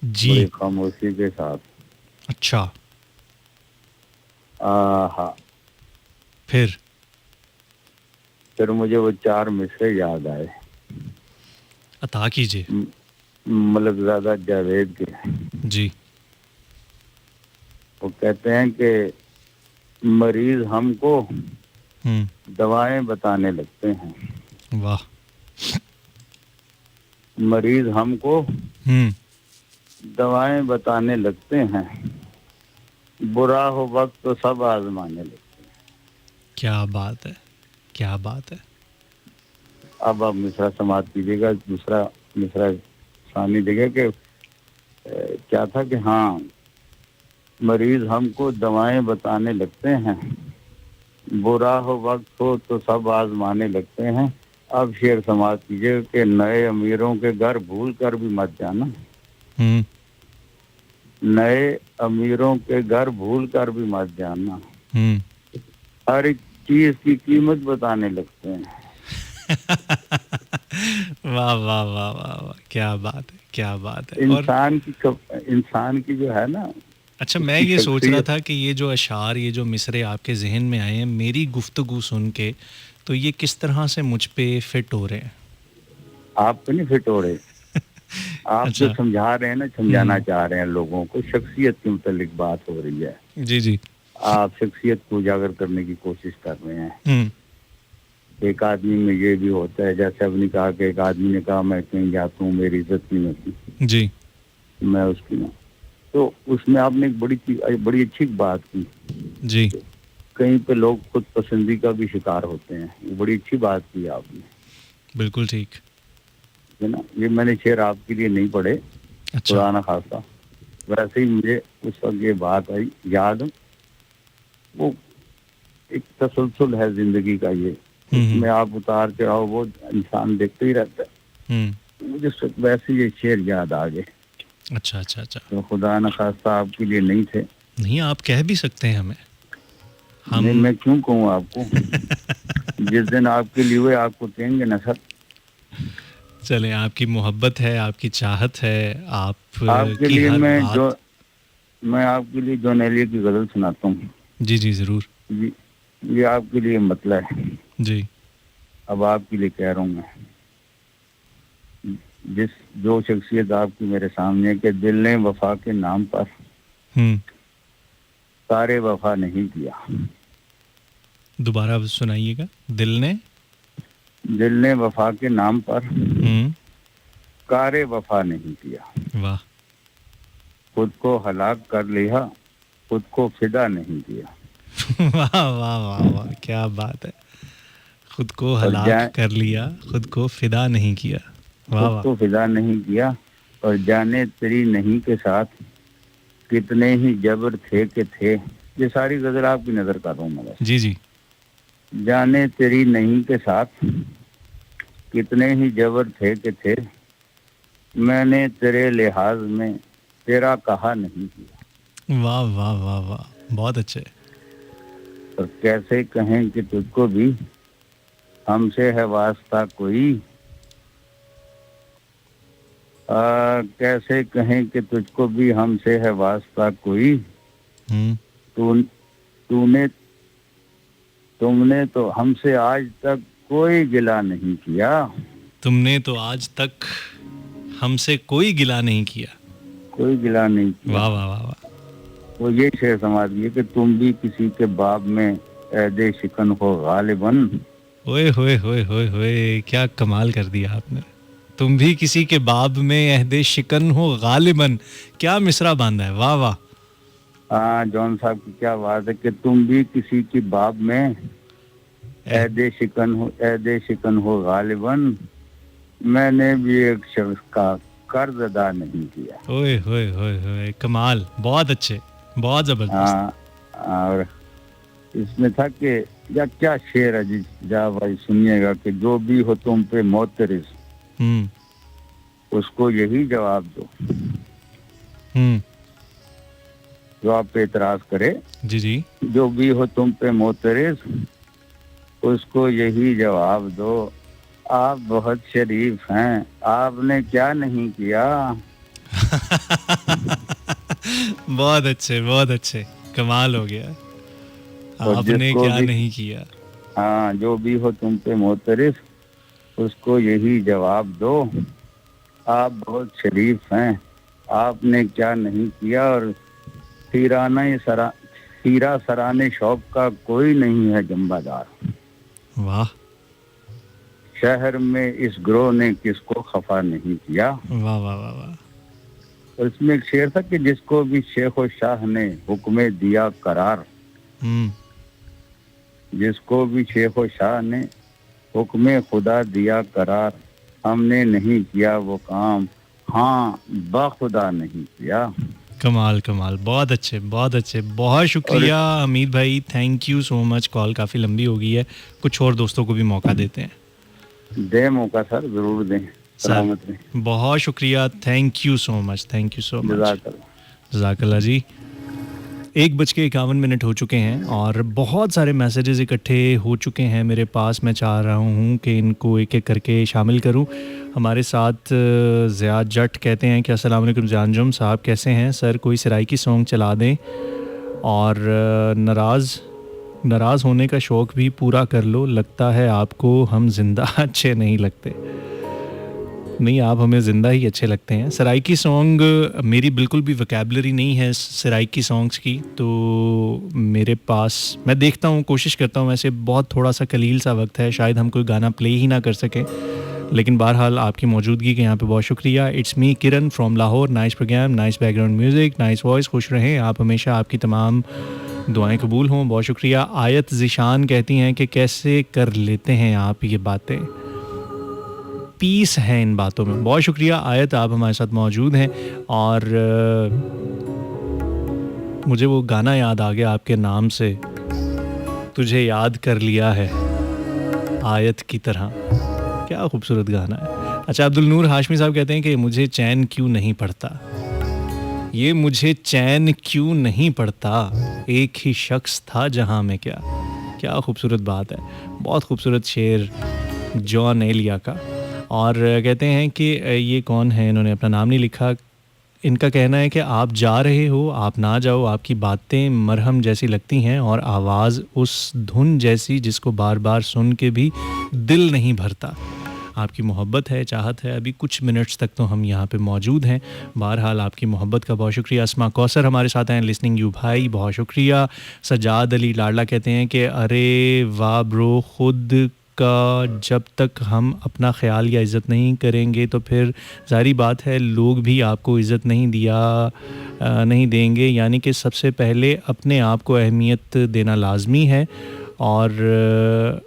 S1: जी।
S2: बड़ी खामोशी के साथ।
S1: अच्छा,
S2: हाँ, फिर मुझे वो 4 मिसरे याद आए।
S1: अता कीजिए।
S2: मतलब ज़्यादा जावेद के।
S1: जी।
S2: वो कहते हैं कि मरीज हमको दवाएं बताने लगते हैं।
S1: वाह।
S2: मरीज हमको दवाएं बताने लगते हैं, बुरा हो वक्त तो सब आजमाने लगते हैं।
S1: क्या बात है, क्या बात है।
S2: अब आप मिसरा समाप्त कीजिएगा। दूसरा मिसरा सानी देगा कि क्या था कि हाँ, मरीज हमको दवाएं बताने लगते हैं, बुरा हो वक्त हो तो सब आजमाने लगते हैं। अब शेर समाप्त कीजिए कि नए अमीरों के घर भूल कर भी मत जाना। नए अमीरों के घर भूल कर भी मत जाना। हर एक चीज की कीमत बताने लगते हैं।
S1: वाह वाह वाह वाह वाह, क्या बात है, क्या बात है।
S2: इंसान की जो है ना।
S1: अच्छा, मैं ये सोच रहा था कि ये जो अशार, ये जो मिसरे आपके जहन में आए हैं मेरी गुफ्तगू सुन के, तो ये किस तरह से मुझ पे फिट हो रहे हैं?
S2: आप पे नहीं फिट हो रहे। आप
S1: अच्छा।
S2: जो समझा रहे हैं ना, समझाना चाह रहे हैं लोगों को, शख्सियत के मुतालिक बात हो रही है।
S1: जी जी।
S2: आप शख्सियत को उजागर करने की कोशिश कर रहे हैं। एक आदमी में ये भी होता है, जैसे आपने कहा कि एक आदमी ने कहा मैं कहीं जाता हूँ, मेरी इज्जत नहीं होती
S1: जी।
S2: मैं उसकी ना, तो उसमें आपने एक बड़ी अच्छी बात की
S1: जी।
S2: कहीं पे लोग खुद पसंदी का भी शिकार होते हैं। वो बड़ी अच्छी बात की आपने।
S1: बिल्कुल ठीक
S2: है ना। ये मैंने शेर आपके लिए नहीं पढ़े।
S1: अच्छा।
S2: खुदा ना खासा, वैसे ही मुझे उस वक्त ये बात आई याद। वो एक तसलसल है जिंदगी का, ये इसमें आप उतार चढ़ाओ वो इंसान देखते ही रहता है। मुझे वैसे ये शेर याद आ गए।
S1: अच्छा अच्छा अच्छा।
S2: तो खुदा न खास्ता आपके लिए नहीं थे।
S1: नहीं, आप कह भी सकते हैं हमें।
S2: नहीं, मैं क्यों कहूँ आपको। जिस दिन आपके लिए हुए आपको कहेंगे ना सर।
S1: चले, आपकी मोहब्बत है, आपकी चाहत है,
S2: आपके लिए मैं आपके लिए जॉन एलियट की गजल सुनाता हूँ।
S1: जी जी जरूर।
S2: ये आपके लिए मतला है
S1: जी।
S2: अब आपके लिए कह रहा हूँ मैं। जो शख्सियत आपकी मेरे सामने है कि दिल ने वफा के नाम पर सारे वफा नहीं किया।
S1: दोबारा सुनाइएगा। दिल ने
S2: वफा के नाम पर कारे वफा नहीं किया।
S1: वाह
S2: खुद को हलाक कर लिया, खुद को फिदा नहीं किया।
S1: वाह वाह वाह वाह, क्या बात है। खुद को हलाक कर लिया, खुद को फिदा नहीं किया। वाह
S2: खुद
S1: वाह।
S2: को फिदा नहीं किया। और जाने तेरी नहीं के साथ कितने ही जबर थे के थे। ये सारी गजल आपकी नजर कर रहा हूँ मैं।
S1: जी जी।
S2: जाने तेरी नहीं के साथ कितने ही जबर थे के थे, मैंने तेरे लिहाज में तेरा कहा नहीं किया।
S1: वाह वाह वाह वाह, बहुत अच्छे।
S2: और कैसे कहें कि तुझको भी हमसे है वास्ता कोई, कैसे कहें कि तुझको भी हमसे है वास्ता कोई। तूने तुमने तो हमसे आज तक कोई गिला नहीं किया।
S1: तुमने तो आज तक हमसे कोई गिला नहीं किया।
S2: कोई गिला नहीं किया।
S1: वाह वाह वाह वाह।
S2: वो ये शेर समाज दिए कि तुम भी किसी के बाब में ऐदे शिकन हो गालिबन।
S1: ओए होए होए होए होए, क्या कमाल कर दिया आपने। तुम भी किसी के बाब में अहदे शिकन हो गालिबन, क्या मिसरा बांधा है। वाह वाह।
S2: हाँ जॉन साहब की क्या बात है कि तुम भी किसी की बाब में ऐदे शिकन हो गालिबन, मैंने भी एक शख्स का कर्ज अदा नहीं किया।
S1: ओए होए होए होए, कमाल, बहुत अच्छे, बहुत जबरदस्त।
S2: हाँ और इसमें था कि या क्या शेर है जी, जा भाई सुनिएगा कि जो भी हो तुम पे मोतरिस, उसको यही जवाब दो जो आप पे इतराज करे।
S1: जी जी।
S2: जो भी हो तुम पे मोतरिस, उसको यही जवाब दो, आप बहुत शरीफ हैं, आपने क्या नहीं किया।
S1: बहुत अच्छे, कमाल हो गया। आपने क्या नहीं किया।
S2: हाँ जो भी हो तुम पे मोतरिस, उसको यही जवाब दो, आप बहुत शरीफ हैं, आपने क्या नहीं किया। और हीरा सराने शौक का कोई नहीं है जंबादार।
S1: वाह।
S2: शहर में इस ग्रोह ने किसको खफा नहीं किया।
S1: वाह वाह वाह वाह।
S2: और इसमें एक शेर था कि जिसको भी शेख और शाह ने हुक्म दिया करार, जिसको भी शेख और शाह ने हुक्म खुदा दिया करार, हमने नहीं किया वो काम, हाँ बाखुदा नहीं किया।
S1: कमाल कमाल, बहुत अच्छे, बहुत शुक्रिया हमीद भाई, thank you so much. Call काफ़ी लंबी हो गई है, कुछ और दोस्तों को भी मौका देते हैं।
S2: दे मौका सर, जरूर दें। सलामत रहें।
S1: बहुत शुक्रिया, थैंक यू सो मच, जज़ाकल्लाह जी। 1:51 हो चुके हैं और बहुत सारे मैसेजेस इकट्ठे हो चुके हैं मेरे पास। मैं चाह रहा हूँ कि इनको एक एक करके शामिल करूँ। हमारे साथ ज़ियाद जट कहते हैं कि अस्सलाम वालेकुम जानजुम साहब, कैसे हैं सर, कोई सराइकी सॉन्ग चला दें और नाराज़ होने का शौक़ भी पूरा कर लो, लगता है आपको हम जिंदा अच्छे नहीं लगते। नहीं, आप हमें ज़िंदा ही अच्छे लगते हैं। सराइकी सॉन्ग मेरी बिल्कुल भी वोकैबुलरी नहीं है सराइकी सॉन्ग्स की, तो मेरे पास, मैं देखता हूँ, कोशिश करता हूँ, वैसे बहुत थोड़ा सा कलील सा वक्त है, शायद हम कोई गाना प्ले ही ना कर सकें, लेकिन बहरहाल आपकी मौजूदगी के यहाँ पे बहुत शुक्रिया। It's me Kiran from Lahore, nice program, nice background music, nice voice, खुश रहें आप हमेशा, आपकी तमाम दुआएं कबूल हों, बहुत शुक्रिया। आयत ज़िशान कहती हैं कि कैसे कर लेते हैं आप ये बातें, पीस है इन बातों में। बहुत शुक्रिया आयत, आप हमारे साथ मौजूद हैं। और मुझे वो गाना याद आ गया आपके नाम से, तुझे याद कर लिया है आयत की तरह, क्या खूबसूरत गाना है। अच्छा, अब्दुल नूर हाशमी साहब कहते हैं कि मुझे चैन क्यों नहीं पड़ता, ये मुझे चैन क्यों नहीं पड़ता, एक ही शख्स था जहां में, क्या खूबसूरत बात है, बहुत खूबसूरत शेर जॉन एलिया का। और कहते हैं कि ये कौन है, इन्होंने अपना नाम नहीं लिखा, इनका कहना है कि आप जा रहे हो, आप ना जाओ, आपकी बातें मरहम जैसी लगती हैं और आवाज़ उस धुन जैसी जिसको बार बार सुन के भी दिल नहीं भरता। आपकी मोहब्बत है, चाहत है, अभी कुछ मिनट्स तक तो हम यहाँ पे मौजूद हैं। बहरहाल आपकी मोहब्बत का बहुत शुक्रिया। अस्मा कौसर हमारे साथ हैं, लिसनिंग यू भाई, बहुत शुक्रिया। सजाद अली लाडला कहते हैं कि अरे वाह ब्रो, खुद का जब तक हम अपना ख्याल या इज़्ज़त नहीं करेंगे तो फिर ज़ाहिर बात है लोग भी आपको इज़्ज़त नहीं देंगे। यानी कि सबसे पहले अपने आप को अहमियत देना लाज़मी है, और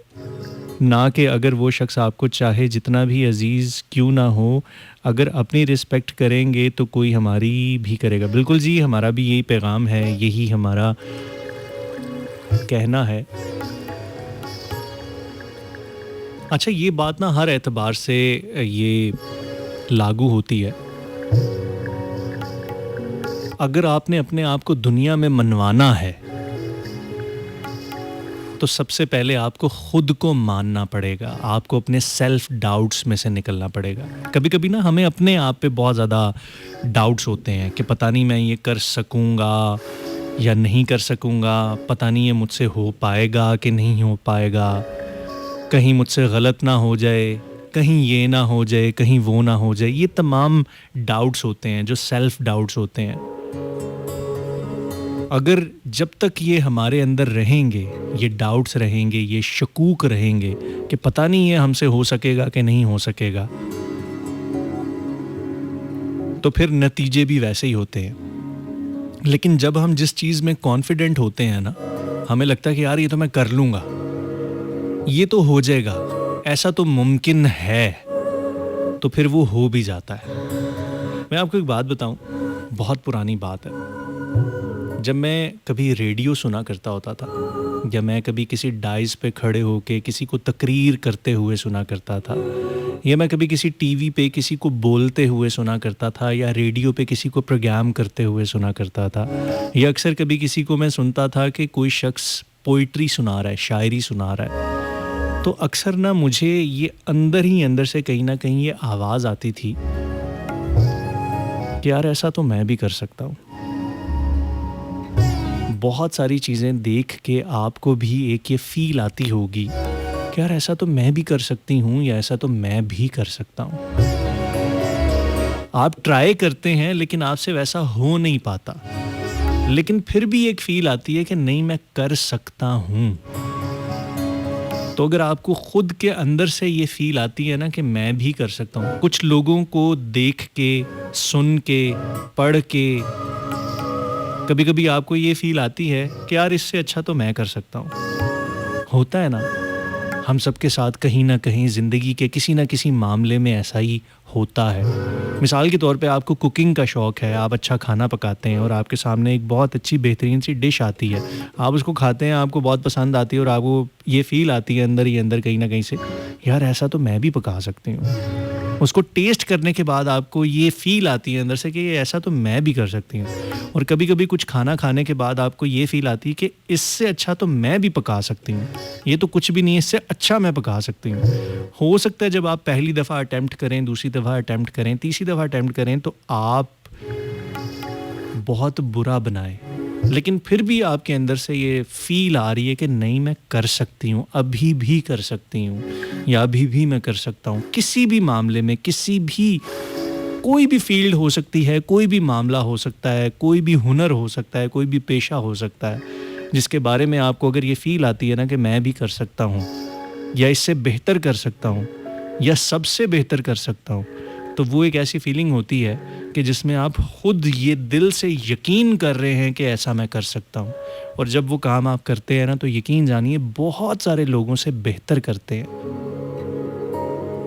S1: ना कि अगर वो शख्स आपको चाहे जितना भी अज़ीज़ क्यों ना हो, अगर अपनी रिस्पेक्ट करेंगे तो कोई हमारी भी करेगा। बिल्कुल जी, हमारा भी यही पैगाम है, यही हमारा कहना है। अच्छा, ये बात ना हर एतबार से ये लागू होती है। अगर आपने अपने आप को दुनिया में मनवाना है तो सबसे पहले आपको खुद को मानना पड़ेगा, आपको अपने सेल्फ डाउट्स में से निकलना पड़ेगा। कभी कभी ना हमें अपने आप पे बहुत ज़्यादा डाउट्स होते हैं कि पता नहीं मैं ये कर सकूँगा या नहीं कर सकूँगा, पता नहीं ये मुझसे हो पाएगा कि नहीं हो पाएगा, कहीं मुझसे गलत ना हो जाए, कहीं ये ना हो जाए, कहीं वो ना हो जाए। ये तमाम डाउट्स होते हैं जो सेल्फ डाउट्स होते हैं। अगर जब तक ये हमारे अंदर रहेंगे, ये डाउट्स रहेंगे, ये शकूक रहेंगे कि पता नहीं ये हमसे हो सकेगा कि नहीं हो सकेगा, तो फिर नतीजे भी वैसे ही होते हैं। लेकिन जब हम जिस चीज़ में कॉन्फिडेंट होते हैं ना, हमें लगता है कि यार ये तो मैं कर लूँगा, ये तो हो जाएगा, ऐसा तो मुमकिन है, तो फिर वो हो भी जाता है। मैं आपको एक बात बताऊं, बहुत पुरानी बात है। जब मैं कभी रेडियो सुना करता होता था, या मैं कभी किसी डाइस पे खड़े होके किसी को तकरीर करते हुए सुना करता था, या मैं कभी किसी टीवी पे किसी को बोलते हुए सुना करता था, या रेडियो पे किसी को प्रोग्राम करते हुए सुना करता था, या अक्सर कभी किसी को मैं सुनता था कि कोई शख्स पोइट्री सुना रहा है, शायरी सुना रहा है, तो अक्सर ना मुझे ये अंदर ही अंदर से कहीं ना कहीं ये आवाज़ आती थी कि यार ऐसा तो मैं भी कर सकता हूँ। बहुत सारी चीज़ें देख के आपको भी एक ये फील आती होगी कि यार ऐसा तो मैं भी कर सकती हूँ, या ऐसा तो मैं भी कर सकता हूँ। आप ट्राई करते हैं लेकिन आपसे वैसा हो नहीं पाता, लेकिन फिर भी एक फील आती है कि नहीं मैं कर सकता हूँ। तो अगर आपको खुद के अंदर से ये फील आती है ना कि मैं भी कर सकता हूँ, कुछ लोगों को देख के, सुन के, पढ़ के कभी कभी आपको ये फील आती है कि यार इससे अच्छा तो मैं कर सकता हूँ। होता है ना, हम सबके साथ कहीं ना कहीं ज़िंदगी के किसी ना किसी मामले में ऐसा ही होता है। मिसाल के तौर पे आपको कुकिंग का शौक़ है, आप अच्छा खाना पकाते हैं और आपके सामने एक बहुत अच्छी बेहतरीन सी डिश आती है, आप उसको खाते हैं, आपको बहुत पसंद आती है और आपको ये फील आती है अंदर ही अंदर कहीं ना कहीं से, यार ऐसा तो मैं भी पका सकती हूँ। उसको टेस्ट करने के बाद आपको ये फील आती है अंदर से कि ऐसा तो मैं भी कर सकती हूँ। और कभी कभी कुछ खाना खाने के बाद आपको ये फील आती है कि इससे अच्छा तो मैं भी पका सकती हूँ, ये तो कुछ भी नहीं है, इससे अच्छा मैं पका सकती हूँ। हो सकता है जब आप पहली दफ़ा अटैम्प्ट करें, दूसरी दफ़ा अटैम्प्ट करें, तीसरी दफ़ा अटैम्प्ट करें तो आप बहुत बुरा बनाएं, लेकिन फिर भी आपके अंदर से ये फील आ रही है कि नहीं मैं कर सकती हूँ, अभी भी कर सकती हूँ, या अभी भी मैं कर सकता हूँ। किसी भी मामले में, किसी भी, कोई भी फील्ड हो सकती है, कोई भी मामला हो सकता है, कोई भी हुनर हो सकता है, कोई भी पेशा हो सकता है, जिसके बारे में आपको अगर ये फील आती है ना कि मैं भी कर सकता हूँ, या इससे बेहतर कर सकता हूँ, या सबसे बेहतर कर सकता हूँ, तो वो एक ऐसी फीलिंग होती है कि जिसमें आप खुद ये दिल से यकीन कर रहे हैं कि ऐसा मैं कर सकता हूँ। और जब वो काम आप करते हैं ना, तो यकीन जानिए बहुत सारे लोगों से बेहतर करते हैं।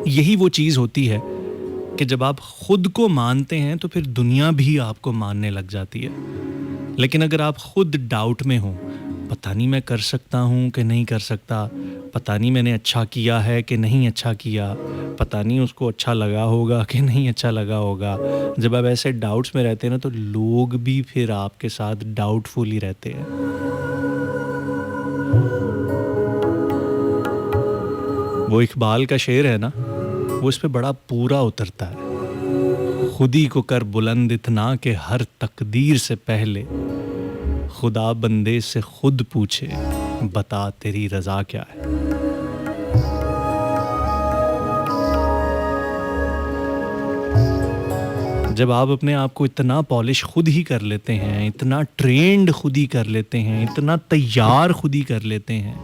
S1: यही वो चीज़ होती है कि जब आप खुद को मानते हैं तो फिर दुनिया भी आपको मानने लग जाती है। लेकिन अगर आप खुद डाउट में हो, पता नहीं मैं कर सकता हूँ कि नहीं कर सकता, पता नहीं मैंने अच्छा किया है कि नहीं अच्छा किया, पता नहीं उसको अच्छा लगा होगा कि नहीं अच्छा लगा होगा, जब आप ऐसे डाउट्स में रहते हैं ना, तो लोग भी फिर आपके साथ डाउटफुल ही रहते हैं। वो इकबाल का शेर है ना, वो इस पे बड़ा पूरा उतरता है। खुद ही को कर बुलंद इतना कि हर तकदीर से पहले खुदा बंदे से खुद पूछे, बता तेरी रज़ा क्या है। जब आप अपने आप को इतना पॉलिश खुद ही कर लेते हैं, इतना ट्रेंड खुद ही कर लेते हैं, इतना तैयार खुद ही कर लेते हैं,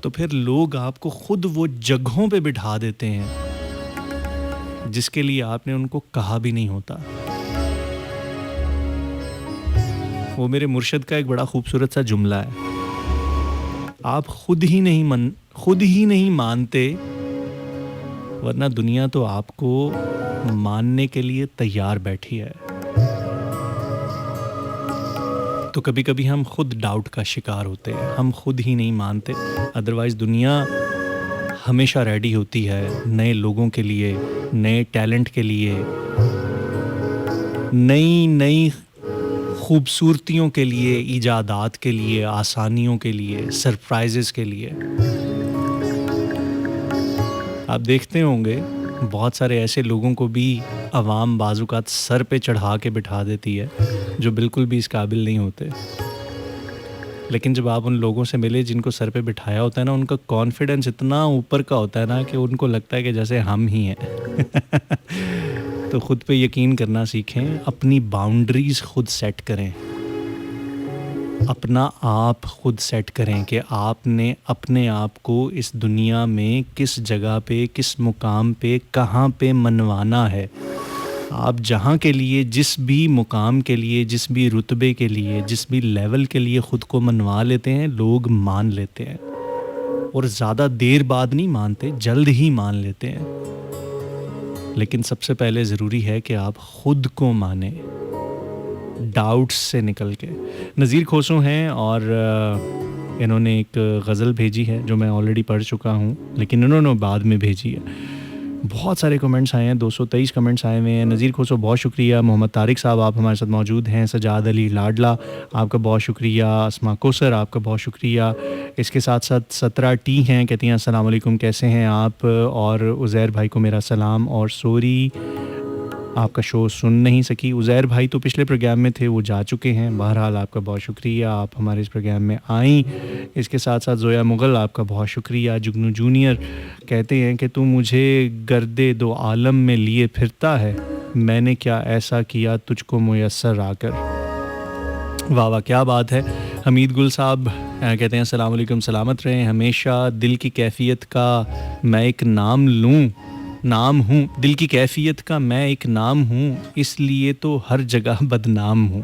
S1: तो फिर लोग आपको खुद वो जगहों पे बिठा देते हैं जिसके लिए आपने उनको कहा भी नहीं होता। वो मेरे मुर्शिद का एक बड़ा खूबसूरत सा जुमला है, आप खुद ही नहीं मानते, वरना दुनिया तो आपको मानने के लिए तैयार बैठी है। तो कभी कभी हम खुद डाउट का शिकार होते हैं, हम खुद ही नहीं मानते, अदरवाइज़ दुनिया हमेशा रेडी होती है नए लोगों के लिए, नए टैलेंट के लिए, नई खूबसूरतियों के लिए, इजादात के लिए, आसानियों के लिए, सरप्राइजेस के लिए। आप देखते होंगे बहुत सारे ऐसे लोगों को भी अवाम बाज़ुकात सर पे चढ़ा के बिठा देती है जो बिल्कुल भी इस काबिल नहीं होते। लेकिन जब आप उन लोगों से मिले जिनको सर पे बिठाया होता है ना, उनका कॉन्फिडेंस इतना ऊपर का होता है ना कि उनको लगता है कि जैसे हम ही हैं। तो ख़ुद पे यकीन करना सीखें, अपनी बाउंड्रीज़ खुद सेट करें, अपना आप खुद सेट करें कि आपने अपने आप को इस दुनिया में किस जगह पे, किस मुकाम पे, कहाँ पे मनवाना है। आप जहाँ के लिए, जिस भी मुकाम के लिए, जिस भी रुतबे के लिए, जिस भी लेवल के लिए ख़ुद को मनवा लेते हैं, लोग मान लेते हैं और ज़्यादा देर बाद नहीं मानते, जल्द ही मान लेते हैं। लेकिन सबसे पहले ज़रूरी है कि आप ख़ुद को मानें, डाउट्स से निकल के। नज़ीर खोसो हैं और इन्होंने एक गज़ल भेजी है जो मैं ऑलरेडी पढ़ चुका हूँ, लेकिन इन्होंने बाद में भेजी है। बहुत सारे कमेंट्स आए हैं, 223 कमेंट्स आए हुए हैं। नज़ीर खोसो बहुत शुक्रिया। मोहम्मद तारिक साहब आप हमारे साथ मौजूद हैं। सजाद अली लाडला आपका बहुत शुक्रिया। अस्मा कोसर आपका बहुत शुक्रिया। इसके साथ साथ 17 टी हैं, कहती हैं अस्सलाम वालेकुम, कैसे हैं आप, और उज़ैर भाई को मेरा सलाम, और सॉरी आपका शो सुन नहीं सकी। उज़ैर भाई तो पिछले प्रोग्राम में थे, वो जा चुके हैं। बहरहाल आपका बहुत शुक्रिया, आप हमारे इस प्रोग्राम में आई। इसके साथ साथ ज़ोया मुग़ल आपका बहुत शुक्रिया। जुगनू जूनियर कहते हैं कि तू मुझे गर्दे दो आलम में लिए फिरता है, मैंने क्या ऐसा किया तुझको मुयस्सर आकर। वाह वाह, क्या बात है। हमीद गुल साहब कहते हैं अस्सलाम वालेकुम, सलामत रहें हमेशा। दिल की कैफ़ियत का मैं एक नाम हूँ, दिल की कैफ़ियत का मैं एक नाम हूँ, इसलिए तो हर जगह बदनाम हूँ।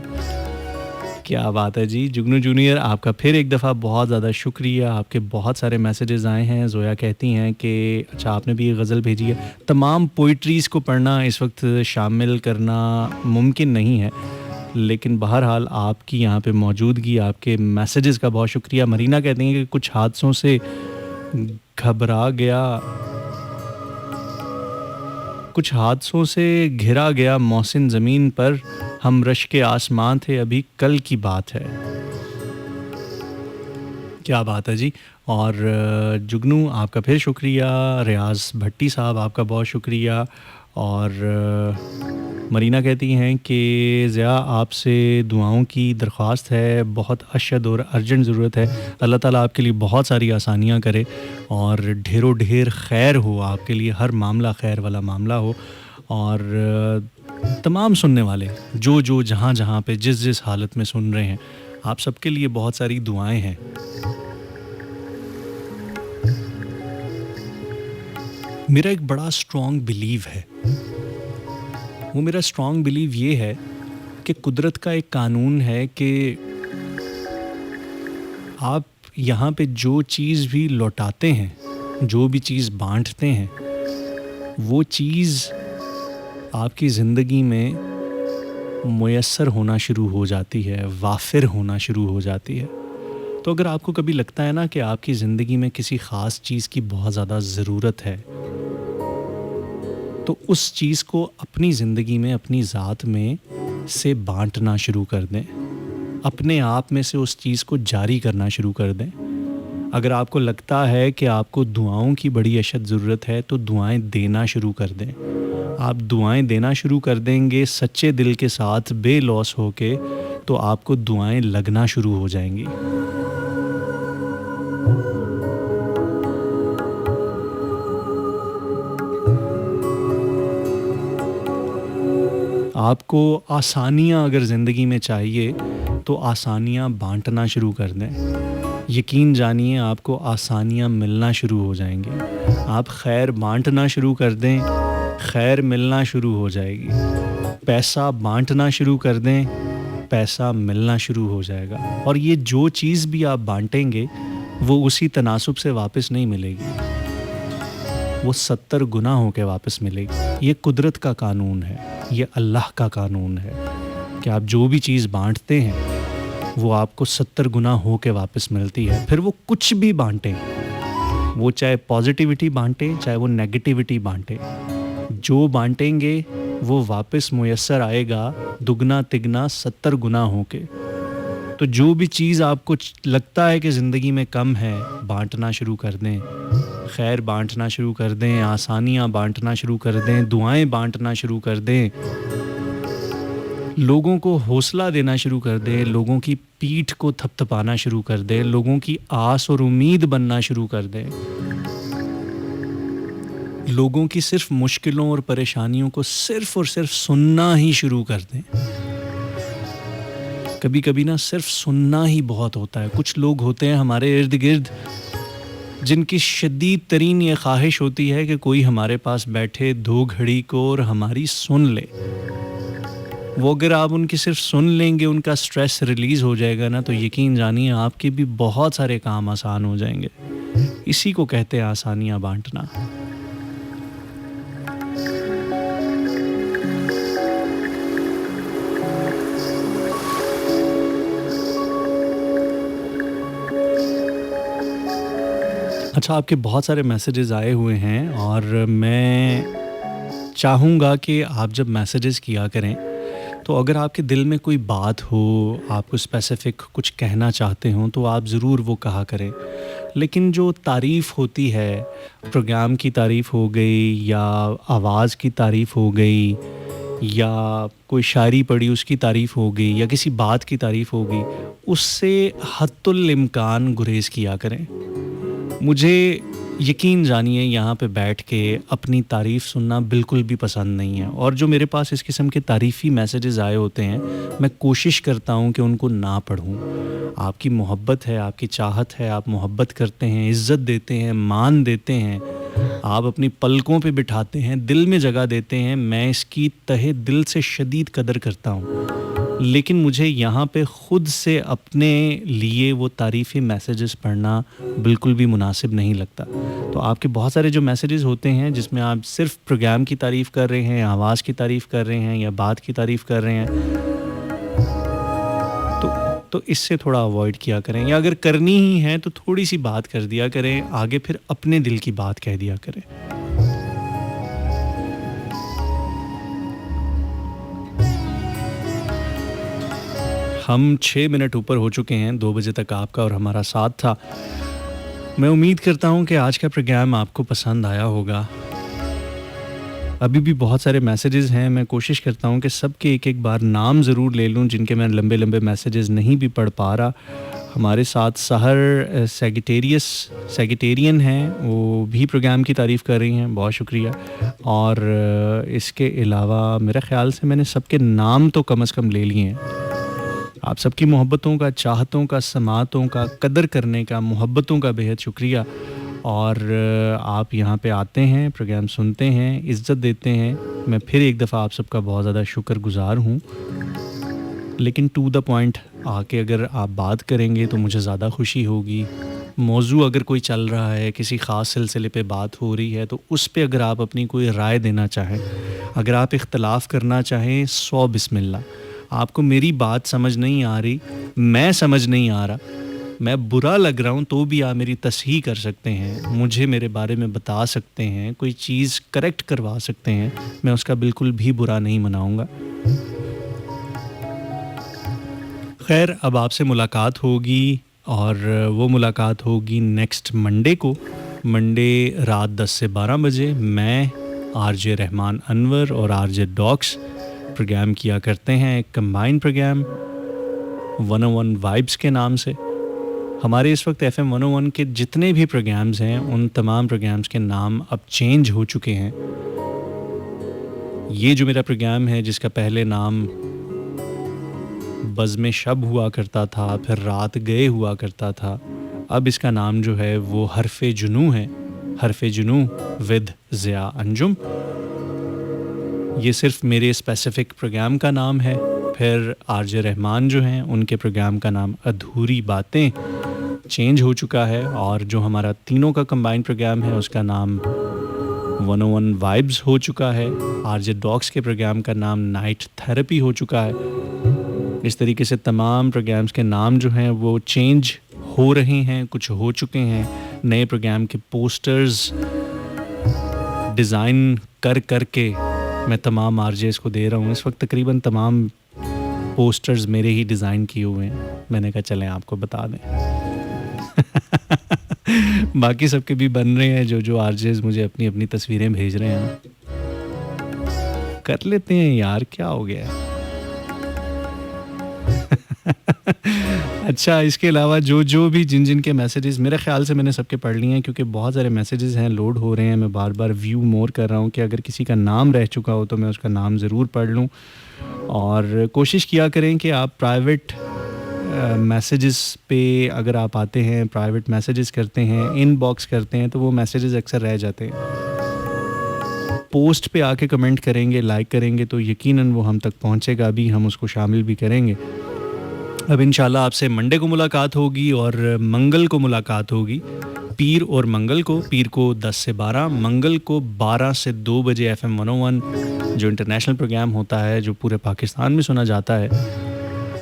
S1: क्या बात है जी। जुगनू जूनियर आपका फिर एक दफ़ा बहुत ज़्यादा शुक्रिया, आपके बहुत सारे मैसेजेस आए हैं। ज़ोया कहती हैं कि अच्छा आपने भी एक गज़ल भेजी है। तमाम पोइट्रीज़ को पढ़ना इस वक्त शामिल करना मुमकिन नहीं है, लेकिन बहरहाल आपकी यहाँ पे मौजूदगी, आपके मैसेजेस का बहुत शुक्रिया। मरीना कहती हैं कि कुछ हादसों से घबरा गया, कुछ हादसों से घिरा गया मौसिन ज़मीन पर, हम रश के आसमान थे अभी कल की बात है। क्या बात है जी। और जुगनू आपका फिर शुक्रिया। रियाज़ भट्टी साहब आपका बहुत शुक्रिया। और मरीना कहती हैं कि ज़िया आपसे दुआओं की दरख्वास्त है, बहुत अशद और अर्जेंट ज़रूरत है। अल्लाह ताला आपके लिए बहुत सारी आसानियाँ करे और ढेरों ढेर खैर हो आपके लिए, हर मामला खैर वाला मामला हो। और तमाम सुनने वाले जो जहाँ पे जिस हालत में सुन रहे हैं, आप सबके लिए बहुत सारी दुआएं हैं। मेरा एक बड़ा स्ट्रॉन्ग बिलीव है, वो मेरा स्ट्रॉन्ग बिलीव ये है कि कुदरत का एक कानून है कि आप यहाँ पे जो चीज़ भी लौटाते हैं, जो भी चीज़ बांटते हैं, वो चीज़ आपकी ज़िंदगी में मुयस्सर होना शुरू हो जाती है, वाफिर होना शुरू हो जाती है। तो अगर आपको कभी लगता है ना कि आपकी ज़िंदगी में किसी ख़ास चीज़ की बहुत ज़्यादा ज़रूरत है, तो उस चीज़ को अपनी ज़िंदगी में, अपनी ज़ात में से बांटना शुरू कर दें, अपने आप में से उस चीज़ को जारी करना शुरू कर दें। अगर आपको लगता है कि आपको दुआओं की बड़ी अशद ज़रूरत है, तो दुआएं देना शुरू कर दें। आप दुआएं देना शुरू कर देंगे सच्चे दिल के साथ, बेलौस होके, तो आपको दुआएं लगना शुरू हो जाएंगी। आपको आसानियाँ अगर ज़िंदगी में चाहिए, तो आसानियाँ बांटना शुरू कर दें। यकीन जानिए आपको आसानियाँ मिलना शुरू हो जाएँगी। आप खैर बाँटना शुरू कर दें, खैर मिलना शुरू हो जाएगी। पैसा बाँटना शुरू कर दें, पैसा मिलना शुरू हो जाएगा। और ये जो चीज़ भी आप बाँटेंगे, वो उसी तनासुब से वापस नहीं मिलेगी, वो 70 गुना होके वापस मिलेगी। ये कुदरत का कानून है, ये अल्लाह का कानून है कि आप जो भी चीज़ बाँटते हैं, वो आपको 70 गुना होके वापस मिलती है। फिर वो कुछ भी बाँटें, वो चाहे पॉजिटिविटी बाँटें, चाहे वो नेगेटिविटी बाँटें, जो बाँटेंगे वो वापस मुयस्सर आएगा दुगना तिगना 70 गुना होके। तो जो भी चीज़ आपको लगता है कि ज़िंदगी में कम है, बाँटना शुरू कर दें, खैर बाँटना शुरू कर दें, आसानियाँ बाँटना शुरू कर दें, दुआएं बाँटना शुरू कर दें, लोगों को हौसला देना शुरू कर दें, लोगों की पीठ को थपथपाना शुरू कर दें, लोगों की आस और उम्मीद बनना शुरू कर दें, लोगों की सिर्फ मुश्किलों और परेशानियों को सिर्फ और सिर्फ सुनना ही शुरू कर दें। कभी कभी ना सिर्फ सुनना ही बहुत होता है। कुछ लोग होते हैं हमारे इर्द गिर्द जिनकी शदीद तरीन ये ख्वाहिश होती है कि कोई हमारे पास बैठे 2 घड़ी को और हमारी सुन ले। वो अगर आप उनकी सिर्फ सुन लेंगे, उनका स्ट्रेस रिलीज़ हो जाएगा ना, तो यकीन जानिए आपके भी बहुत सारे काम आसान हो जाएंगे। इसी को कहते हैं आसानियाँ बाँटना। अच्छा, आपके बहुत सारे मैसेजेस आए हुए हैं और मैं चाहूँगा कि आप जब मैसेजेस किया करें, तो अगर आपके दिल में कोई बात हो, आपको स्पेसिफ़िक कुछ कहना चाहते हों, तो आप ज़रूर वो कहा करें। लेकिन जो तारीफ़ होती है, प्रोग्राम की तारीफ़ हो गई या आवाज़ की तारीफ़ हो गई या कोई शायरी पढ़ी उसकी तारीफ़ हो गई या किसी बात की तारीफ़ हो गई, उससे हद्दुल इम्कान गुरेज़ किया करें। मुझे यकीन जानिए यहाँ पे बैठ के अपनी तारीफ़ सुनना बिल्कुल भी पसंद नहीं है, और जो मेरे पास इस किस्म के तारीफ़ी मैसेजेस आए होते हैं, मैं कोशिश करता हूँ कि उनको ना पढूँ। आपकी मोहब्बत है, आपकी चाहत है, आप मोहब्बत करते हैं, इज़्ज़त देते हैं, मान देते हैं, आप अपनी पलकों पे बिठाते हैं, दिल में जगह देते हैं, मैं इसकी तहे दिल से शदीद कदर करता हूँ। लेकिन मुझे यहाँ पे ख़ुद से अपने लिए वो तारीफ़ी मैसेजेस पढ़ना बिल्कुल भी मुनासिब नहीं लगता। तो आपके बहुत सारे जो मैसेजेस होते हैं जिसमें आप सिर्फ़ प्रोग्राम की तारीफ़ कर रहे हैं, आवाज़ की तारीफ़ कर रहे हैं या बात की तारीफ़ कर रहे हैं, तो इससे थोड़ा अवॉइड किया करें, या अगर करनी ही है तो थोड़ी-सी बात कर दिया करें, आगे फिर अपने दिल की बात कह दिया करें। हम 6 मिनट ऊपर हो चुके हैं, 2 बजे तक आपका और हमारा साथ था। मैं उम्मीद करता हूँ कि आज का प्रोग्राम आपको पसंद आया होगा। अभी भी बहुत सारे मैसेजेस हैं, मैं कोशिश करता हूँ कि सबके एक-एक बार नाम ज़रूर ले लूँ जिनके मैं लंबे-लंबे मैसेजेस नहीं भी पढ़ पा रहा। हमारे साथ सहर सेगिटेरियन हैं, वो भी प्रोग्राम की तारीफ़ कर रही हैं, बहुत शुक्रिया। और इसके अलावा मेरे ख़्याल से मैंने सबके नाम तो कम से कम ले लिए हैं। आप सबकी मोहब्बतों का, चाहतों का, समातों का कदर करने का, मोहब्बतों का बेहद शुक्रिया। और आप यहाँ पे आते हैं, प्रोग्राम सुनते हैं, इज़्ज़त देते हैं। मैं फिर एक दफ़ा आप सबका बहुत ज़्यादा शुक्रगुज़ार हूँ। लेकिन टू द पॉइंट आके अगर आप बात करेंगे तो मुझे ज़्यादा खुशी होगी। मौजू अगर कोई चल रहा है, किसी ख़ास सिलसिले पे बात हो रही है, तो उस पे अगर आप अपनी कोई राय देना चाहें, अगर आप इख्तलाफ़ करना चाहें, 100 बिस्मिल्लाह। आपको मेरी बात समझ नहीं आ रही, मैं समझ नहीं आ रहा, मैं बुरा लग रहा हूँ, तो भी आप मेरी तस्हीह कर सकते हैं, मुझे मेरे बारे में बता सकते हैं, कोई चीज़ करेक्ट करवा सकते हैं, मैं उसका बिल्कुल भी बुरा नहीं मनाऊँगा। खैर, अब आपसे मुलाकात होगी और वो मुलाकात होगी नेक्स्ट मंडे को, मंडे रात 10 से 12 बजे। मैं आरजे रहमान अनवर और आरजे डॉक्स प्रोग्राम किया करते हैं, एक कंबाइंड प्रोग्राम 101 वाइब्स के नाम से। हमारे इस वक्त FM 101 के जितने भी प्रोग्राम्स हैं, उन तमाम प्रोग्राम्स के नाम अब चेंज हो चुके हैं। ये जो मेरा प्रोग्राम है, जिसका पहले नाम बज़्म शब हुआ करता था, फिर रात गए हुआ करता था, अब इसका नाम जो है वो हरफ़े जुनू है, हरफ़े जुनू विद ज़िया अंजुम। ये सिर्फ मेरे स्पेसिफ़िक प्रोग्राम का नाम है। फिर आरजे रहमान जो हैं उनके प्रोग्राम का नाम अधूरी बातें चेंज हो चुका है, और जो हमारा तीनों का कंबाइंड प्रोग्राम है उसका नाम 101 वाइब्स हो चुका है। आरजे डॉक्स के प्रोग्राम का नाम नाइट थेरेपी हो चुका है। इस तरीके से तमाम प्रोग्राम्स के नाम जो हैं वो चेंज हो रहे हैं, कुछ हो चुके हैं। नए प्रोग्राम के पोस्टर्स डिज़ाइन कर के मैं तमाम आरजेस को दे रहा हूँ। इस वक्त तकरीबन तमाम पोस्टर्स मेरे ही डिज़ाइन किए हुए हैं। मैंने कहा चलें आपको बता दें। बाकी सबके भी बन रहे हैं, जो आरजेस मुझे अपनी अपनी तस्वीरें भेज रहे हैं। कर लेते हैं यार, क्या हो गया है। अच्छा, इसके अलावा जो भी जिन के मैसेजेस, मेरे ख़्याल से मैंने सबके पढ़ लिए हैं, क्योंकि बहुत सारे मैसेजेस हैं, लोड हो रहे हैं। मैं बार बार व्यू मोर कर रहा हूँ कि अगर किसी का नाम रह चुका हो तो मैं उसका नाम ज़रूर पढ़ लूँ। और कोशिश किया करें कि आप प्राइवेट मैसेजेस पे अगर आप आते हैं, प्राइवेट मैसेजेस करते हैं, इनबॉक्स करते हैं, तो वो मैसेजेस अक्सर रह जाते हैं। पोस्ट पे आके कमेंट करेंगे, लाइक करेंगे तो यकीनन वो हम तक पहुँचेगा भी, हम उसको शामिल भी करेंगे। अब इंशाल्लाह आपसे मंडे को मुलाकात होगी और मंगल को मुलाकात होगी। पीर और मंगल को, पीर को 10 से 12, मंगल को 12 से 2 बजे FM 101 जो इंटरनेशनल प्रोग्राम होता है, जो पूरे पाकिस्तान में सुना जाता है,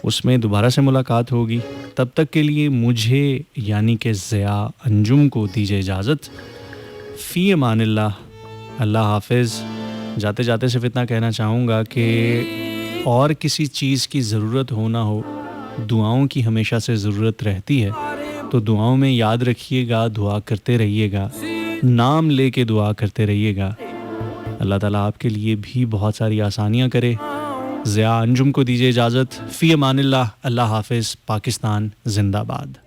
S1: उसमें दोबारा से मुलाकात होगी। तब तक के लिए मुझे यानी कि ज़िया अंजुम को दीजिए इजाज़त। फ़ी अमानिल्लाह, अल्लाह हाफ़िज़। जाते जाते सिर्फ इतना कहना चाहूँगा कि और किसी चीज़ की ज़रूरत हो ना हो, दुआओं की हमेशा से ज़रूरत रहती है। तो दुआओं में याद रखिएगा, दुआ करते रहिएगा, नाम लेके दुआ करते रहिएगा। अल्लाह ताला आपके लिए भी बहुत सारी आसानियाँ करे। ज़िया अंजुम को दीजिए इजाज़त। फ़ी अमानिल्लाह, अल्लाह हाफ़िज़। पाकिस्तान ज़िंदाबाद।